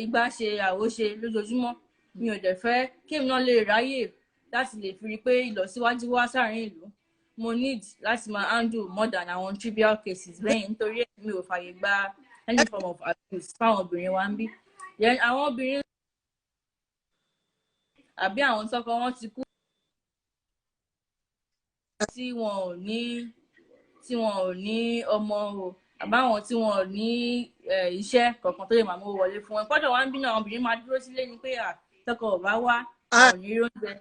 igbá ṣe àwo ṣe lójoojúmọ́ mi ò dẹ̀ fẹ́ kí èmi náà lè ráyè láti lè fi rí pé ìlọsíwájú wá sáàrin ìlú mo need láti máa handle more than àwọn trivial cases bẹ́ẹ̀ nítorí mi ò fàyè gba any form of abuse fáwọn obìnrin wa ń bí àwọn obìnrin àbí àwọn tọkọ wọn ti kú tí wọn ò ní ọmọ o àbáwọn tí wọn ò ní iṣẹ́ kankan tó lè máa mú wọlé fún wọn gbọ́dọ̀ wá ń bínú àwọn obìnrin máa dúró sílé ni pé tọkọ ò bá wá wọn ò ní oúnjẹ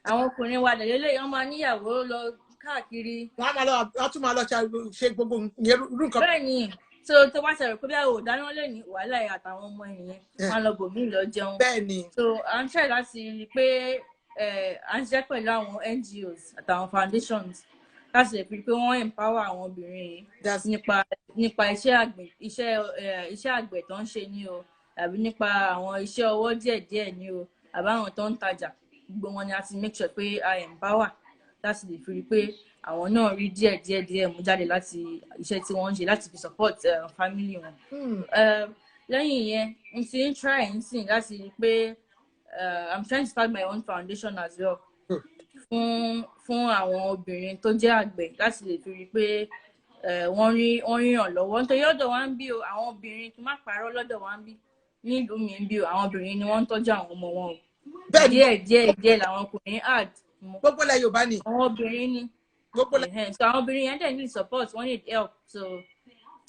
àwọn ọkùnrin wa lẹ́lẹ́lẹ́ wọn máa níyàwó lọ káàkiri. wọ́n tún máa lọ ṣe gbogbo irú nǹkan. bẹ́ẹ̀ ni tó bá ṣẹlẹ̀ pé bí àwọn ò dáná lè ní wàhálà ẹ̀ àtàwọn ọmọ ènìyàn wọn lọ bòmíì lọ jẹun. bẹ́ẹ̀ ni. so à ń ṣe láti rí i pé à ń ṣiṣẹ́ pẹ̀lú àwọn NGOs àtàwọn foundations láti lè fi pé wọ́n empower àwọn obìnrin yìí nípa iṣẹ́ àgbẹ̀ tó ń ṣe ní o tàbí nípa àwọn iṣẹ́ ọwọ́ díẹ̀díẹ̀ ní o àbáwọn tó ń tajà gbogbo wọn ni a ti make sure pé a empower láti lè fi pé àwọn náà rí díẹ̀ mú jáde láti iṣẹ́ tí wọ́n ń ṣe láti fi support family wọn. lẹ́yìn yẹn n ti ń try n sìn láti rí pé I'm trying to start my own foundation as well. fún àwọn obìnrin tó jẹ́ àgbẹ̀ láti lè fi rí pé wọ́n rí ìrànlọ́wọ́ nítorí ọ̀dọ̀ wa ń bí o àwọn obìnrin kí n má parọ́ lọ́dọ̀ wa ń bí nílùú mi ń bí o àwọn obìnrin ni wọ́n ń tọ́jú àwọn ọmọ wọn o díẹ̀ làwọn ọkùnrin add mọ́ gbogbo ilẹ̀ Yorùbá ni àwọn obìnrin ni gbogbo so àwọn obìnrin yẹn dẹ̀ need support wọ́n need help so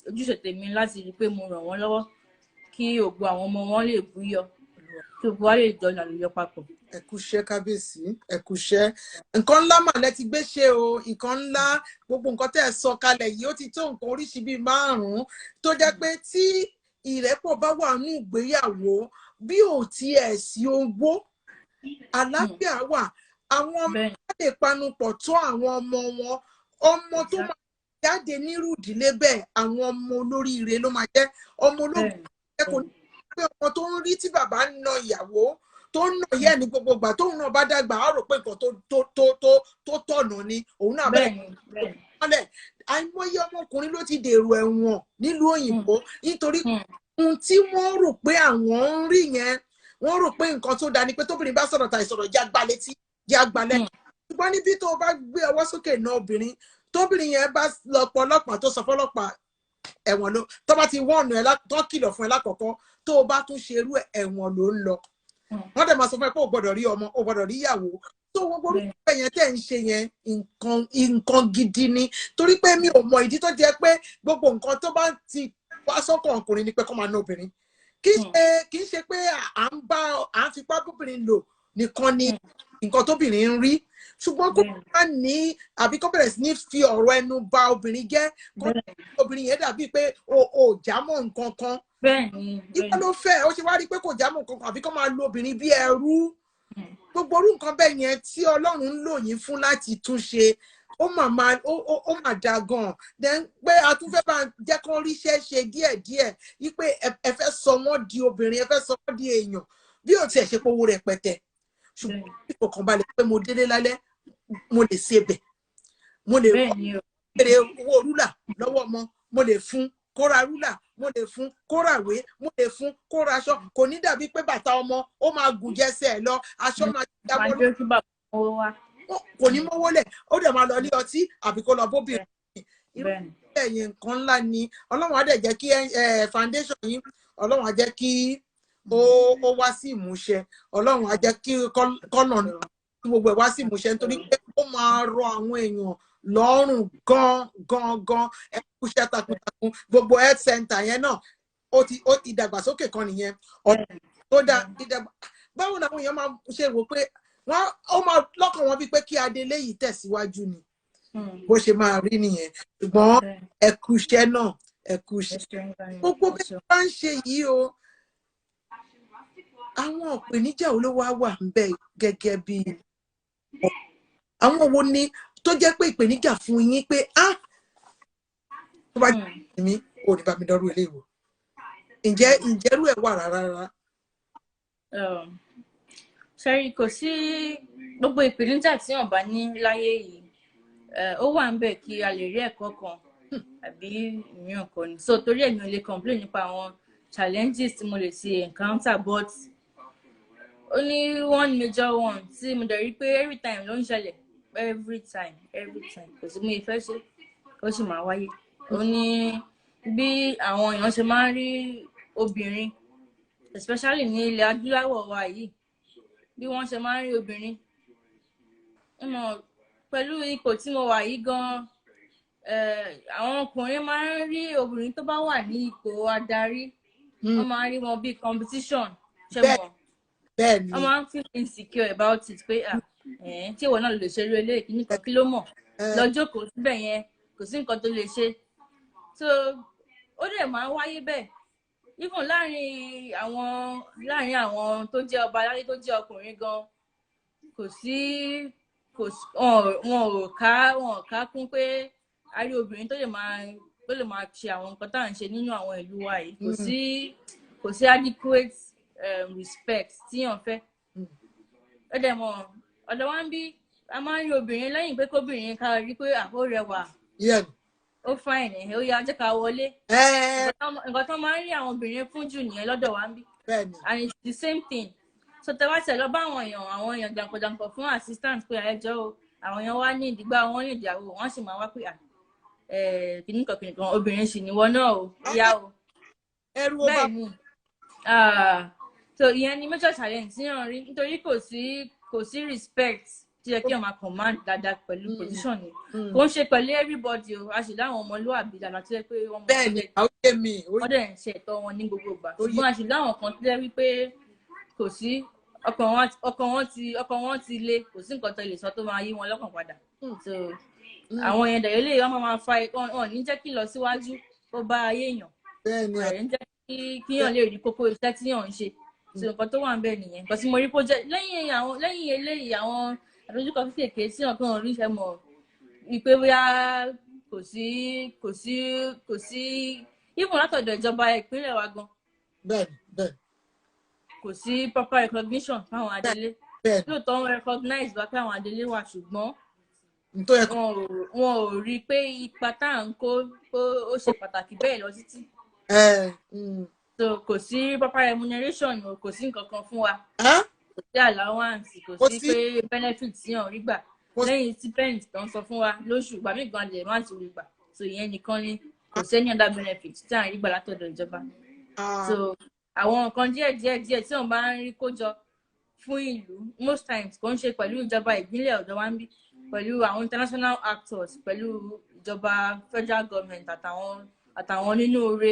ojúṣe tèmi láti rí pé mo ràn wọ́n lọ́wọ́ kí ògo àwọn ọmọ wọn lè búyọ kí ògo wa lè jọyọ̀ àlùyọ papọ̀. ẹ kúṣẹ́ kábíyèsí ẹ kúṣẹ́ nǹkan ńlá mà lẹ ti gbé ṣe o nǹkan ńlá gbogbo nǹkan tẹ́ ẹ sọ kalẹ̀ yìí ó ti tó nǹkan oríṣi bíi 5 tó jẹ́ pé tí ìrẹ́pọ̀ bá wà ní ìgbéyàwó bí ò tiẹ̀ sí owó àlàáfíà wà àwọn ọmọ lè panupọ̀ tó àwọn ọmọ wọn ọmọ tó máa jáde nírú ìdílé bẹ́ẹ̀ àwọn ọmọ olóríire ló máa jẹ́ ọmọ olóríire kò ní pé ọmọ tó ń rí tí bàbá ń na ìyàwó tó ń nà yẹ́ ní gbogbo ìgbà tóun náà bá dàgbà á rò pé nǹkan tó tọ̀nà ni òun náà bẹ́ẹ̀ àìmọye ọmọkùnrin ló ti dèrò ẹ̀wọ̀n nílùú òyìnbó nítorí ohun tí wọ́n rò pé àwọn ń rí yẹn wọ́n rò pé nǹkan tó dáa ni pé tóbìnrin bá sọ̀rọ̀ ta ìsọ̀rọ̀ jẹ́ agbálétí jẹ́ agbálẹ̀ ṣùgbọ́n níbi tó bá gbé ọwọ́ sókè náà obìnrin tóbìnrin yẹn bá lọ pọ̀ ọlọ́pàá tó sọ fọlọ́pàá ẹ̀wọ̀n ló tó bá ti wọ́ọ̀nù ẹ̀ tó kìlọ̀ fún ẹ lákọ̀ọ́kọ́ tó o bá tún ṣerú ẹ̀wọ̀n ló ń lọ wọ́n dẹ̀ máa sọ fún ẹ pé o gbọ́dọ̀ rí ọmọ o gbọ́dọ̀ rí ìyàwó tó gbogbo orúkọ yẹn tẹ̀ ń ṣe yẹn nǹkan gidi ni torí pé mi ò mọ ìdí tó jẹ́ pé gbogbo nǹkan tó bá ti wá sọ́kàn ọkùnrin ni pé kó máa ná obìnrin kì í ṣe pé à ń fipá bóbìnrin lò nìkan ni nǹkan tóbìnrin ń rí ṣùgbọ́n kó bá ní àbí kó bẹ̀rẹ̀ sí ní fi ọ̀rọ̀ ẹnu ba obìnrin jẹ́ kó obìnrin yẹn dàbí pé o jámọ́ nǹkan kan ìwọ ló fẹ́ ó ṣe wá rí pé kò jámọ́ nǹkan kan àbí kó máa lo obìnrin bí ẹrú gbogbo orú nǹkan bẹ́ẹ̀ yẹn tí Ọlọ́run ń lò yín fún láti túnṣe ó mà dáa gan-an then pé a tún fẹ́ bá jẹ́ kán ríṣẹ́ ṣe díẹ̀díẹ̀ wípé ẹ fẹ́ sọ wọ́n di obìnrin ẹ fẹ́ sọ wọ́n di èèyàn bí ò tiẹ̀ ṣe pé owó rẹpẹtẹ ṣùgbọ́n ìfọ̀kànbalẹ̀ pé mo délé lálẹ́ mo lè ṣe bẹ̀ mo lè rẹ owó rúlà lọ́wọ́ ọmọ mo lè fún kó ra rúlà mo lè fún kó ràwé mo lè fún kó ra aṣọ kò ní dàbí pé bàtà ọmọ ó máa gùn jẹsẹ̀ ẹ̀ lọ aṣọ máa jábọ́ lọ kò ní mọ́wó lẹ̀ ó dẹ̀ máa lọ ní ọtí àbí kó lọ bóbìnrin irú ẹ̀yìn nǹkan ńlá ni Ọlọ́run á dẹ̀ jẹ́ kí foundation yín Ọlọ́run á jẹ́ kí ó wá sí ìmúṣẹ Ọlọ́run á jẹ́ kí kọ́nà gbogbo ẹ̀ wá sí ìmúṣẹ nítorí pé ó máa rọ àwọn èèyàn lọ́rùn gan ẹ kú iṣẹ́ takuntakun gbogbo health center yẹn náà ó ti dàgbàsókè kan nìyẹn ọ̀rọ̀ tó dá dídàgbà báwo làwọn èèyàn máa ṣe wò pé ó máa lọ́kàn wọn bíi pé kí adélé yìí tẹ̀síwájú ni bó ṣe máa rí nìyẹn ṣùgbọ́n ẹ kú iṣẹ́ náà ẹ kú iṣẹ́ gbogbo bí wọ́n bá ń ṣe yìí o àwọn ìpèníjà wo ló wà ń bẹ gẹ́gẹ́ bí àwọn wo ni tó jẹ́ pé ìpèníjà fún yín pé tó bá jẹ́ mi ò ní bá mi dọ́rú ilé ìwò ìjẹ́rú ẹ̀ wà rárá. Ṣẹ́rí kò sí gbogbo ìpèníjà tí wọ́n bá ní láyé yìí ó wà ń bẹ kí a lè rí ẹ̀kọ́ kan àbí mìíràn kan ni so torí ẹ̀yin ò lè complain nípa àwọn challenges tí mo lè ṣe encounter but ó ní one major one tí mo dẹ̀ rí pé every time ló ń ṣẹlẹ̀ every time kò sí mú ìfẹ́ ṣe ó sì máa wáyé. Ó ní bí àwọn èèyàn ṣe máa ń rí obìnrin especially ní ilẹ̀ adúláwọ̀ wa yìí bí wọ́n ṣe máa ń rí obìnrin pẹ̀lú ipò tí mo wà yìí gan-an àwọn ọkùnrin máa ń rí obìnrin tó bá wà ní ipò adarí wọ́n máa ń rí wọn bíi competition ṣe mọ̀ wọ́n máa ń feel insecure about it pé tí ìwọ náà lè ṣe eré ilé ìkíní kan kí ló mọ̀ lọ́jọ́ kò síbẹ̀ yẹn kò sí nǹkan tó lè ṣe so ó dẹ̀ máa ń wáyé bẹ́ẹ̀ even láàrin àwọn tó jẹ́ ọba aládé tó jẹ́ ọkùnrin gan kò sí wọn ò ká kún pé a rí obìnrin tó lè máa ṣe àwọn nǹkan tá à ń ṣe nínú àwọn ìlú wa yìí kò sí adequate respect tíyàn fẹ́ ó dẹ̀ mọ̀ ọ̀dọ̀ wa ń bí a máa ń rí obìnrin lẹ́yìn pé kóbìnrin ká rí pé ó rẹwà ó fine ó yá jẹ́ ká wọlé nǹkan tó máa ń rí àwọn obìnrin fún jù nìyẹn lọ́dọ̀ wa ń bí and it's the same thing so tẹ́wá tẹ̀ lọ bá àwọn èèyàn jàǹkànjàǹkàn fún assistant pé ẹjọ́ o àwọn èèyàn wá ní ìdígbà wọn ní ìdíyàwó wọn sì máa wá pé kìnnìkan obìnrin sì níwọ náà o yá o bẹ́ẹ̀ ni so ìyẹn ni major challenge tí yàn rí nítorí kò sí respect tí yẹ kí wọn máa command dáadáa pẹ̀lú position ni kò ń ṣe pẹ̀lú everybody o a sì láwọn ọmọlúwàbí dáadáa tó yẹ pé wọ́n dẹ̀ ń ṣe ẹ̀tọ́ wọn ní gbogbo ìgbà ṣùgbọ́n a sì láwọn kan tó yẹ wípé kò sí ọkàn wọn ti le kò sí nǹkan tó lè sọ tó máa yí wọn lọ́kàn padà so àwọn yẹn dẹ̀ lè wọ́n máa fa wọn ní jẹ́ kí lọ síwájú ó bá ayé èèyàn rẹ̀ ń jẹ́ kíyàn lè rí kókó iṣẹ́ tí yàn ń ṣe so nǹkan tó wà ń bẹ̀ nìyẹn nǹkan tí mo rí kó jẹ́ lẹ́yìn eléyìí àwọn àdójúkọ kéékèèké tí yàn kàn rí iṣẹ́ mọ̀ wípé bóyá kò sí even látọ̀dọ̀ ìjọba ìpínlẹ̀ wa gan bẹ́ẹ̀ kò sí proper recognition fáwọn adelé lóòótọ́ wọn recognize wá pé àwọn adelé wà ṣùgbọ́n wọn ò rí i pé ipa tá à ń kó ó ṣe pàtàkì bẹ́ẹ̀ lọ títí so kò sí proper remuneration kò sí nǹkan kan fún wa kò sí allowance kò sí pé benefit yàn rí gbà lẹ́yìn stipend tó ń sọ fún wa lóṣù ìgbà míì gan lè má ti rí gbà so ìyẹn nìkan ni kò sẹ́ni other benefit tí à ń rí gbà látọ̀dọ̀ ìjọba so àwọn nǹkan díẹ̀ tí wọ́n bá ń rí kó jọ fún ìlú most times kò ń ṣe pẹ̀lú ìjọba ìbílẹ̀ ọ̀dọ̀ wa ń bí pẹ̀lú àwọn international actors pẹ̀lú ìjọba federal government àtàwọn nínú oore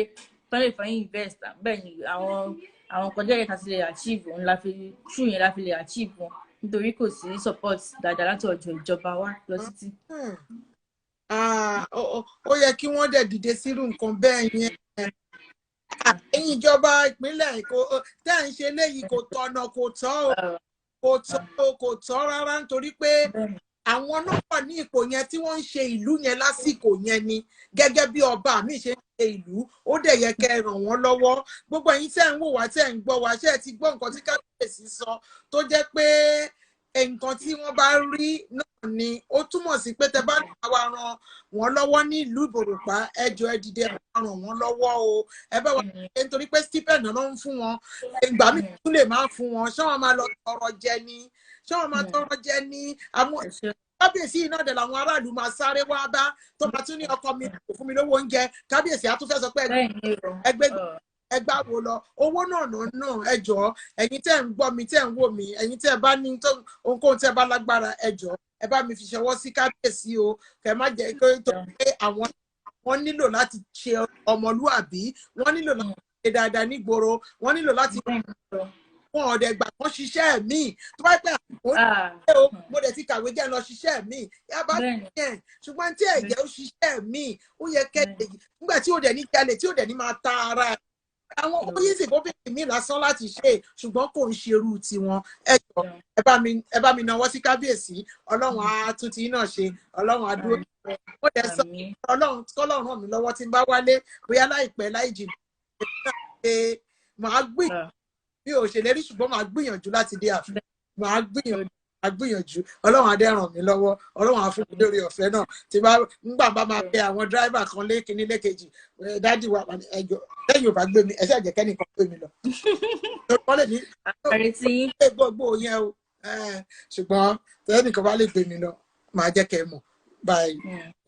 tó lè fẹ́ invest bẹ́ẹ̀ ni àwọn nǹkan díẹ̀ ká ti lè achieve òun la fi lè achieve wọn nítorí kò sí support dáadáa láti ọ̀dọ̀ ìjọba wa lọ títí. ó yẹ kí wọ́n dẹ̀ dìde sírú nǹkan bẹ́ẹ̀ yẹn ẹ̀yin ìjọba ìpínlẹ̀ Èkó tẹ́ ń ṣe léyìí kò tọ̀nà kò tọ́ rárá nítorí pé àwọn náà wà ní ipò yẹn tí wọ́n ń ṣe ìlú yẹn lásìkò yẹn ni gẹ́gẹ́ bí ọba mi ṣe ń ṣe ìlú ó dẹ̀ yẹ kẹ́ ẹ ràn wọ́n lọ́wọ́ gbogbo ẹ̀yin tẹ́ ń wò wá tẹ́ ń gbọ́ wá ṣé ẹ ti gbọ́ nǹkan tí kábíyèsí sọ tó jẹ́ pé nǹkan tí wọ́n bá rí náà ni ó túmọ̀ sí pé tẹ́ bá ní àwa ràn wọ́n lọ́wọ́ ní ìlú Ìbòròpá ẹ jọ̀ọ́ ẹ dìde ràn wọ́n lọ́wọ́ o ẹ bá wà nítorí pé stipend náà ń fún wọn ìgbà mi tún lè máa fún wọn ṣé wọ́n máa lọ tọrọ jẹ ní àwọn kábíyèsí iná dẹ̀ làwọn aráàlú máa sáré wá bá tó máa tún ní ọkọ mi kò fún mi lówó oúnjẹ kábíyèsí á tún fẹ́ sọ pé ẹgbẹ́ wo lọ owó náà ẹ jọ̀ọ́ ẹ̀yin tẹ́ ń gbọ́ mi tẹ́ ń wò mí ẹ̀yin tẹ́ bá ní ohunkóhun tẹ́ bá lágbára ẹ jọ̀ọ́ ẹ bá mi fi ṣọwọ́ sí kábíyèsí o kẹ́ má jẹ́ pé àwọn nílò láti ṣe ọmọlúàbí wọ́n nílò láti ṣe dáadáa nígboro wọ́n nílò láti wọn ọ̀dẹ gbà wọ́n ṣiṣẹ́ mi tó bá pẹ́ mo dẹ̀ ti kàwé jẹ́ lọ ṣiṣẹ́ mi yábà yẹn ṣùgbọ́n tí ẹ̀jẹ̀ ó ṣiṣẹ́ mi ó yẹ kẹ́lẹ̀ nígbà tí ó dẹ̀ ní jalè tí ó dẹ̀ ní máa ta ara ẹ̀ àwọn oyinzi kò fi mí lásán láti ṣe ṣùgbọ́n kò ń ṣerú tiwọn ẹ jọ̀ọ́ ẹ bá mi náwó sí kábíyèsí ọlọ́run á tún ti náà ṣe ọlọ́run á dúró ó dẹ̀ sọ ọlọ́run kọ́lọ́run ràn mí lọ́wọ́ tí ń bá wálé bóyá láìpẹ́ láì jìnnà màá gbìyànjú mi ò ṣèlérí ṣùgbọ́n màá gbìyànjú láti dé àfẹ́ màá gbìyànjú agbìyànjú ọlọ́run adé ràn mí lọ́wọ́ ọlọ́run á fún mi lórí ọ̀fẹ́ náà tí bá nígbà bá máa pe àwọn dráìvà kan lékiní lékejì dádì wa ẹjọ lẹ́yìn ò bá gbé mi ẹsẹ̀ àjẹkẹ́ nìkan gbé mi lọ. wọ́n lè ní gbogbo yẹn o ṣùgbọ́n tẹ́nìkan bá lè gbé mi lọ máa jẹ́ kẹ́ ẹ mọ̀ báyìí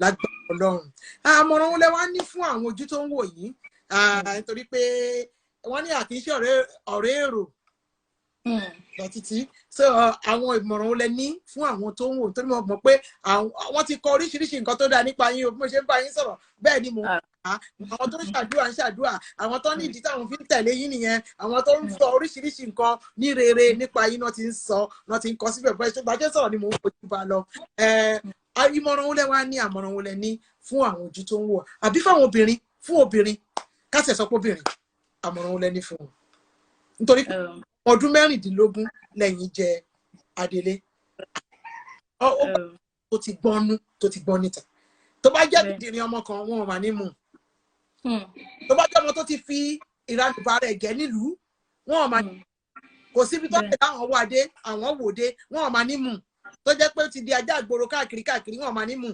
lágbára ọlọ́run. àmọ̀ràn wo lẹ wá ní fún àwọn ojú tó ń wò yìí nítorí pé wọ́n ní àkíńṣe ọ̀rẹ́ èrò lọ títí so àwọn ìmọ̀ràn wo lẹ ní fún àwọn tó ń wò torí mo mọ̀ pé àwọn ti kọ oríṣiríṣi nǹkan tó dáa nípa yín o bí mo ṣe ń bá yín sọ̀rọ̀ bẹ́ẹ̀ ni mo ń bá àwọn tó ń ṣàdúrà ń ṣàdúrà àwọn tó ní ìdí táwọn fi ń tẹ̀lé yín nìyẹn àwọn tó ń sọ oríṣiríṣi nǹkan ní rere nípa yín náà ti ń sọ náà ti ń kọ síbẹ̀ bẹ́ẹ̀ ṣùgbọ́n àjẹ́ sọ̀rọ̀ ni mo ń fojú bá lọ ìmọ̀ràn wo lẹ wá ní àmọ̀ràn wo lẹ ní fún àwọn ojú tó ń wò àbí fáwọn obìnrin fún obìnrin kásẹ̀ sọ pé obìnrin àmọ̀ràn wo lẹ ní fún wọn nítorí ọdún 16 lẹ́yìn jẹ Adélé tó ti gbọ́n níta tó bá jẹ́ dídìrín ọmọ kan wọn ò mà ní mú tó bá jẹ́ ọmọ tó ti fi ìranùbá rẹ̀ gẹ̀ nílùú wọn ò mà ní kò síbi tó lè láwọn wà dé àwọn wò dé wọn ò mà ní mú tó jẹ́ pé ó ti di ajá ìgboro káàkiri wọn ò mà ní mú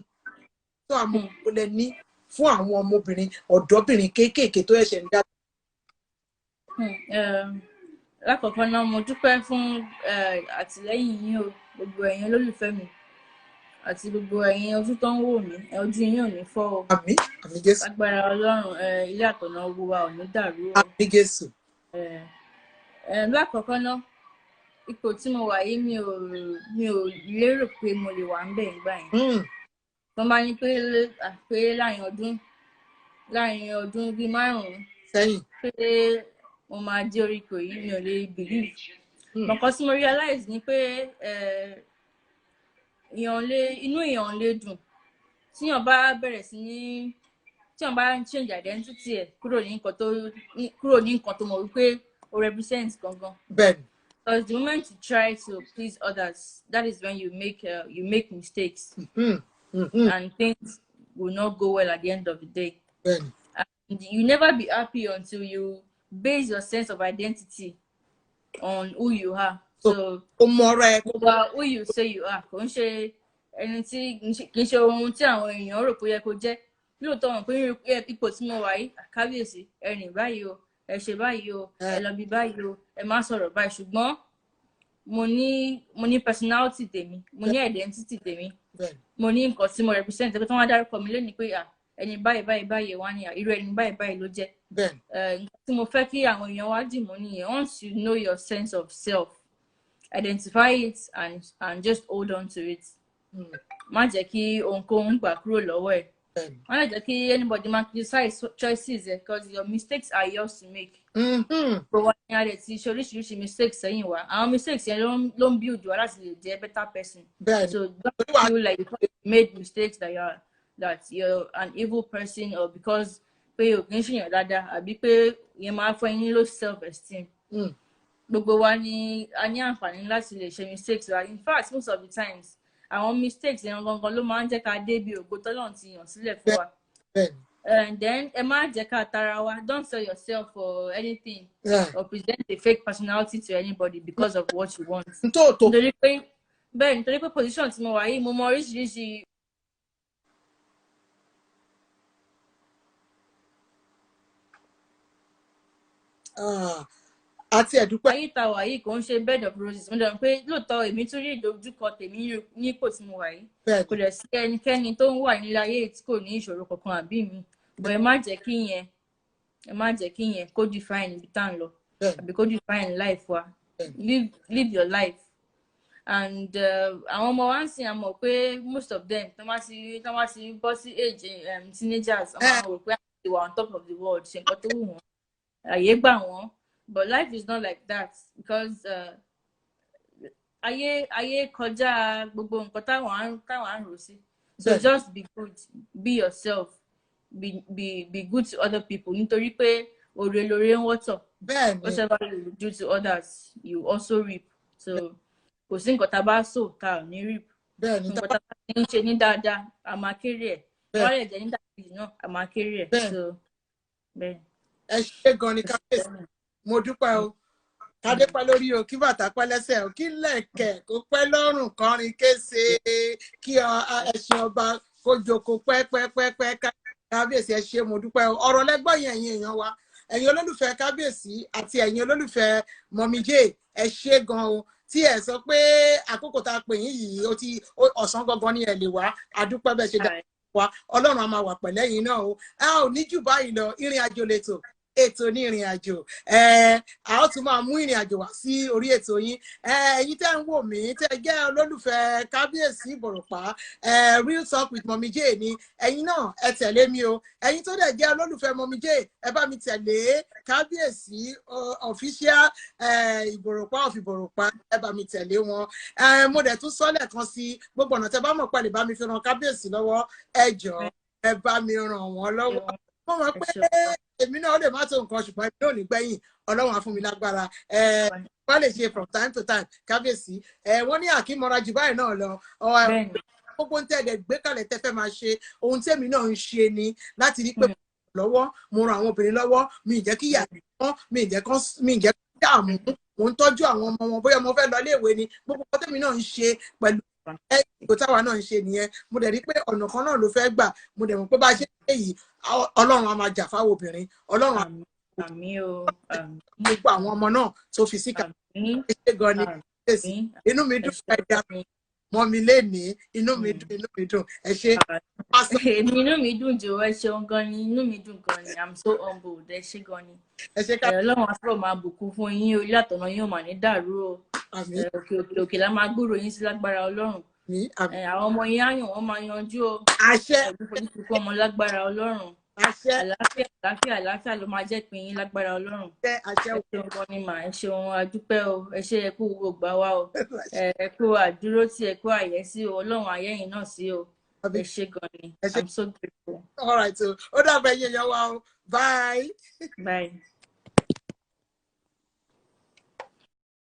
tó àmọ́ kò lè ní fún àwọn ọmọbìnrin ọ̀dọ́bìnrin kéékèèké tó ẹ̀ṣẹ̀ ń dá. lákọ̀ọ́kọ́ náà mo dúpẹ́ fún àtìlẹ́yìn yín o gbogbo ẹ̀yin olólùfẹ́ mi àti gbogbo ẹ̀yin ojú tó ń wò mí ojú yín ò ní fọ́ o. àmín àmín Jésù. agbára Ọlọ́run ilé àtọ̀nà owó wa ò ní dàrú o. àmín Jésù. lákọ̀ọ́kọ́ náà ipò tí mo wà yìí mi ò lérò pé mo lè wà ń bẹ̀ nígbà yẹn. wọ́n bá ní pé láàrin ọdún bíi 5 sẹ́yìn pé mo máa dé orí ipò yìí mi ò lè believe. nǹkan tí mo realize ni pé inú èèyàn lè dùn tíyàn bá bẹ̀rẹ̀ sí ní tíyàn bá change identity ẹ̀ kúrò ní nǹkan tó mọ̀ wípé o represent gangan. bẹ́ẹ̀ni. because the moment you try to please others that is when you make mistakes. And things will not go well at the end of the day. Bẹ́ẹ̀ni. And you never be happy until you base your sense of identity on who you are. So who you say you are kò ń ṣe ẹni tí kì í ṣe ohun tí àwọn èèyàn rò pé yẹ kó jẹ́ lóòótọ́ wọn pé ipò tí mo wà yìí kábíyèsí ẹ rìn báyìí o ẹ ṣe báyìí o ẹ lọ bí báyìí o ẹ má sọ̀rọ̀ báyìí ṣùgbọ́n mo ní personality tèmi mo ní identity tèmi mo ní nǹkan tí mo represent pé tí wọ́n dárúkọ mi lónìí pé ẹni báyìí wá ní irú ẹni báyìí ló jẹ́. nǹkan tí mo fẹ́ kí àwọn èèyàn wá dì mọ́ nìyẹn once you know your sense of self identify it and just hold on to it. má jẹ́ kí ohunkóhun gbà kúrò lọ́wọ́ ẹ̀. má lè jẹ́ kí anybody máa criticize choices ẹ̀ because your mistakes are yours to make. bó wá ní alẹ́ tí ṣe oríṣiríṣi mistakes sẹ́yìn wá àwọn mistakes yẹn ló ń build wa láti lè jẹ́ better person. So don't feel like you made mistakes that you're an evil person or because pé o kì í ṣèyàn dáadáa àbí pé yẹn máa fọ yín low self esteem. gbogbo wa ni a ní àǹfààní láti lè ṣe mistakes wa in fact most of the times àwọn mistakes yẹn gangan ló máa ń jẹ́ ká dé bí ògo tọ́lọ́run ti yàn sílẹ̀ fún wa. And then ẹ má jẹ́ ká tara wa don't sell yourself for anything or present a fake personality to anybody because of what you want. nítorí pé position tí mo wà yìí mo mọ oríṣiríṣi. àti ẹ̀dúpẹ́. ayé ta wà yìí kò ń ṣe bed of roses mo dẹ̀ mọ̀ pé lóòótọ́ èmi tún rí ìdojúkọ tèmi nípò tí mo wà yìí kò dẹ̀ sí ẹnikẹ́ni tó ń wà nílé ayé tí kò ní ìṣòro kankan àbí mi but ẹ má jẹ́ kí yẹn kó define ibi tá à ń lọ àbí kó define life wa live your life and àwọn ọmọ wa ń sìn àmọ̀ pé most of them tó máa ti bọ́ sí age teenagers àwọn rò pé àwọn ti wà on top of the world ṣe nǹkan tó wù wọ́n àyè gbà wọ́n. But life is not like that because ayé kọjá gbogbo nǹkan táwọn à ń rò sí. So just be good, be yourself, be good to other people nítorí pé òrè lóore ń wọ́tọ̀. Whatever you do to others, you also reap. So kò sí nǹkan tá a bá sò tá a ò ní reap. Nǹkan tá a bá ń ṣe ní dáadáa a máa kéré ẹ̀. Wọ́n lè jẹ́ ní dáadáa náà a máa kéré ẹ̀. So bẹ́ẹ̀. ẹ ṣe gan ni kábíyèsí mo dúpẹ́ o kádé pẹ́ lórí o kí bàtà pẹ́ lẹ́sẹ̀ o kí lẹ̀kẹ̀ kó pẹ́ lọ́rùn kọrin kése kí ẹṣin ọba kó jókòó pẹ́pẹ́pẹ́pẹ́ kábíyèsí ẹ ṣé mo dúpẹ́ ọ̀rọ̀ lẹ́gbọ́n yẹn ẹ̀yin èèyàn wa ẹ̀yin olólùfẹ́ kábíyèsí àti ẹ̀yin olólùfẹ́ Mummy J ẹ ṣé gan o tí ẹ sọ pé àkókò tá a pè yín yìí ó ti ọ̀sán gangan ni ẹ lè wá àdúpẹ́ bẹ́ẹ̀ ṣe dá wa Ọlọ́run á máa wà pẹ̀lẹ́ yín náà o a ò ní jù báyìí lọ ìrìn àjò lẹ́tọ̀ ètò ní ìrìn àjò a ó tún máa mú ìrìn àjò wá sí orí ètò yín ẹ̀yin tẹ́ ń wò mí tẹ́ jẹ́ olólùfẹ́ kábíyèsí ìbòròpá Real Talk with Mummy J ni ẹ̀yin náà ẹ tẹ̀lé mi o ẹ̀yin tó dẹ̀ jẹ́ olólùfẹ́ Mummy J ẹ bá mi tẹ̀lé kábíyèsí official ìbòròpá of ìbòròpá ẹ bá mi tẹ̀lé wọn mo dẹ̀ tún sọ́lẹ̀ kan sí gbogbo ọ̀nà tẹ́ bá mọ̀ pẹ̀lú bá mi fi ran kábíyèsí lọ́wọ́ ẹ jọ̀ọ́ ẹ bá mi ràn wọ́n lọ́wọ́ mo mọ̀ pé èmi náà ó lè má tó nǹkan ṣùgbọ́n èmi náà ò ní gbẹ̀yìn Ọlọ́run á fún mi lágbára wọ́n lè ṣe from time to time kábíyèsí wọ́n ní àkímọ́ra jù báyìí náà lọ gbogbo ń tẹ̀lé gbé kalẹ̀ tẹ́ fẹ́ máa ṣe ohun tèmi náà ń ṣe ni láti rí pé lọ́wọ́ mo ran àwọn obìnrin lọ́wọ́ mi ì jẹ́ kí ìyá wọn mi ì jẹ́ kán dààmú mo ń tọ́jú àwọn ọmọ wọn bóyá mo fẹ́ lọ iléèwé ni gbogbo nǹkan tèmi náà ń ṣe pẹ̀lú ìgò táwa náà ń ṣe nìyẹn mo dẹ̀ rí pé ọ̀nà kan náà ló fẹ́ gbà mo dẹ̀ mọ̀ pé bá a ṣe ń ṣe yìí Ọlọ́run á máa jà fáwọn obìnrin Ọlọ́run gbogbo àwọn ọmọ náà tó fi sí kàmí ṣe gan ni inú mi dùn ẹ̀dá mọ́ mi lénìí inú mi dùn ẹ ṣé. inú mi dùn jù ẹ ṣeun gan ni inú mi dùn gan ni I'm so humbled ẹ ṣé gan ni Ọlọ́run àfúrò máa bùkún fún yín orí àtọ̀nà yín ò mà ní dàrú o òkè la máa gbúrò yín sí lágbára Ọlọ́run àwọn ọmọ yín àyàn wọn máa yanjú o ẹ̀dùn ọmọ lágbára Ọlọ́run àlàáfíà ló máa jẹ́ pín yín lágbára Ọlọ́run ẹ ṣeun gan ni mà ẹ ṣeun adúpẹ́ o ẹ ṣé ẹ kú gbogbo wa o ẹ kú àdúró tí ẹ kú àyẹ́sí o Ọlọ́run àyẹ́yìn náà sí o ẹ ṣé gan ni I'm so grateful. All right, so ó dàbẹ̀ yẹn yẹn wa o bye. Bye.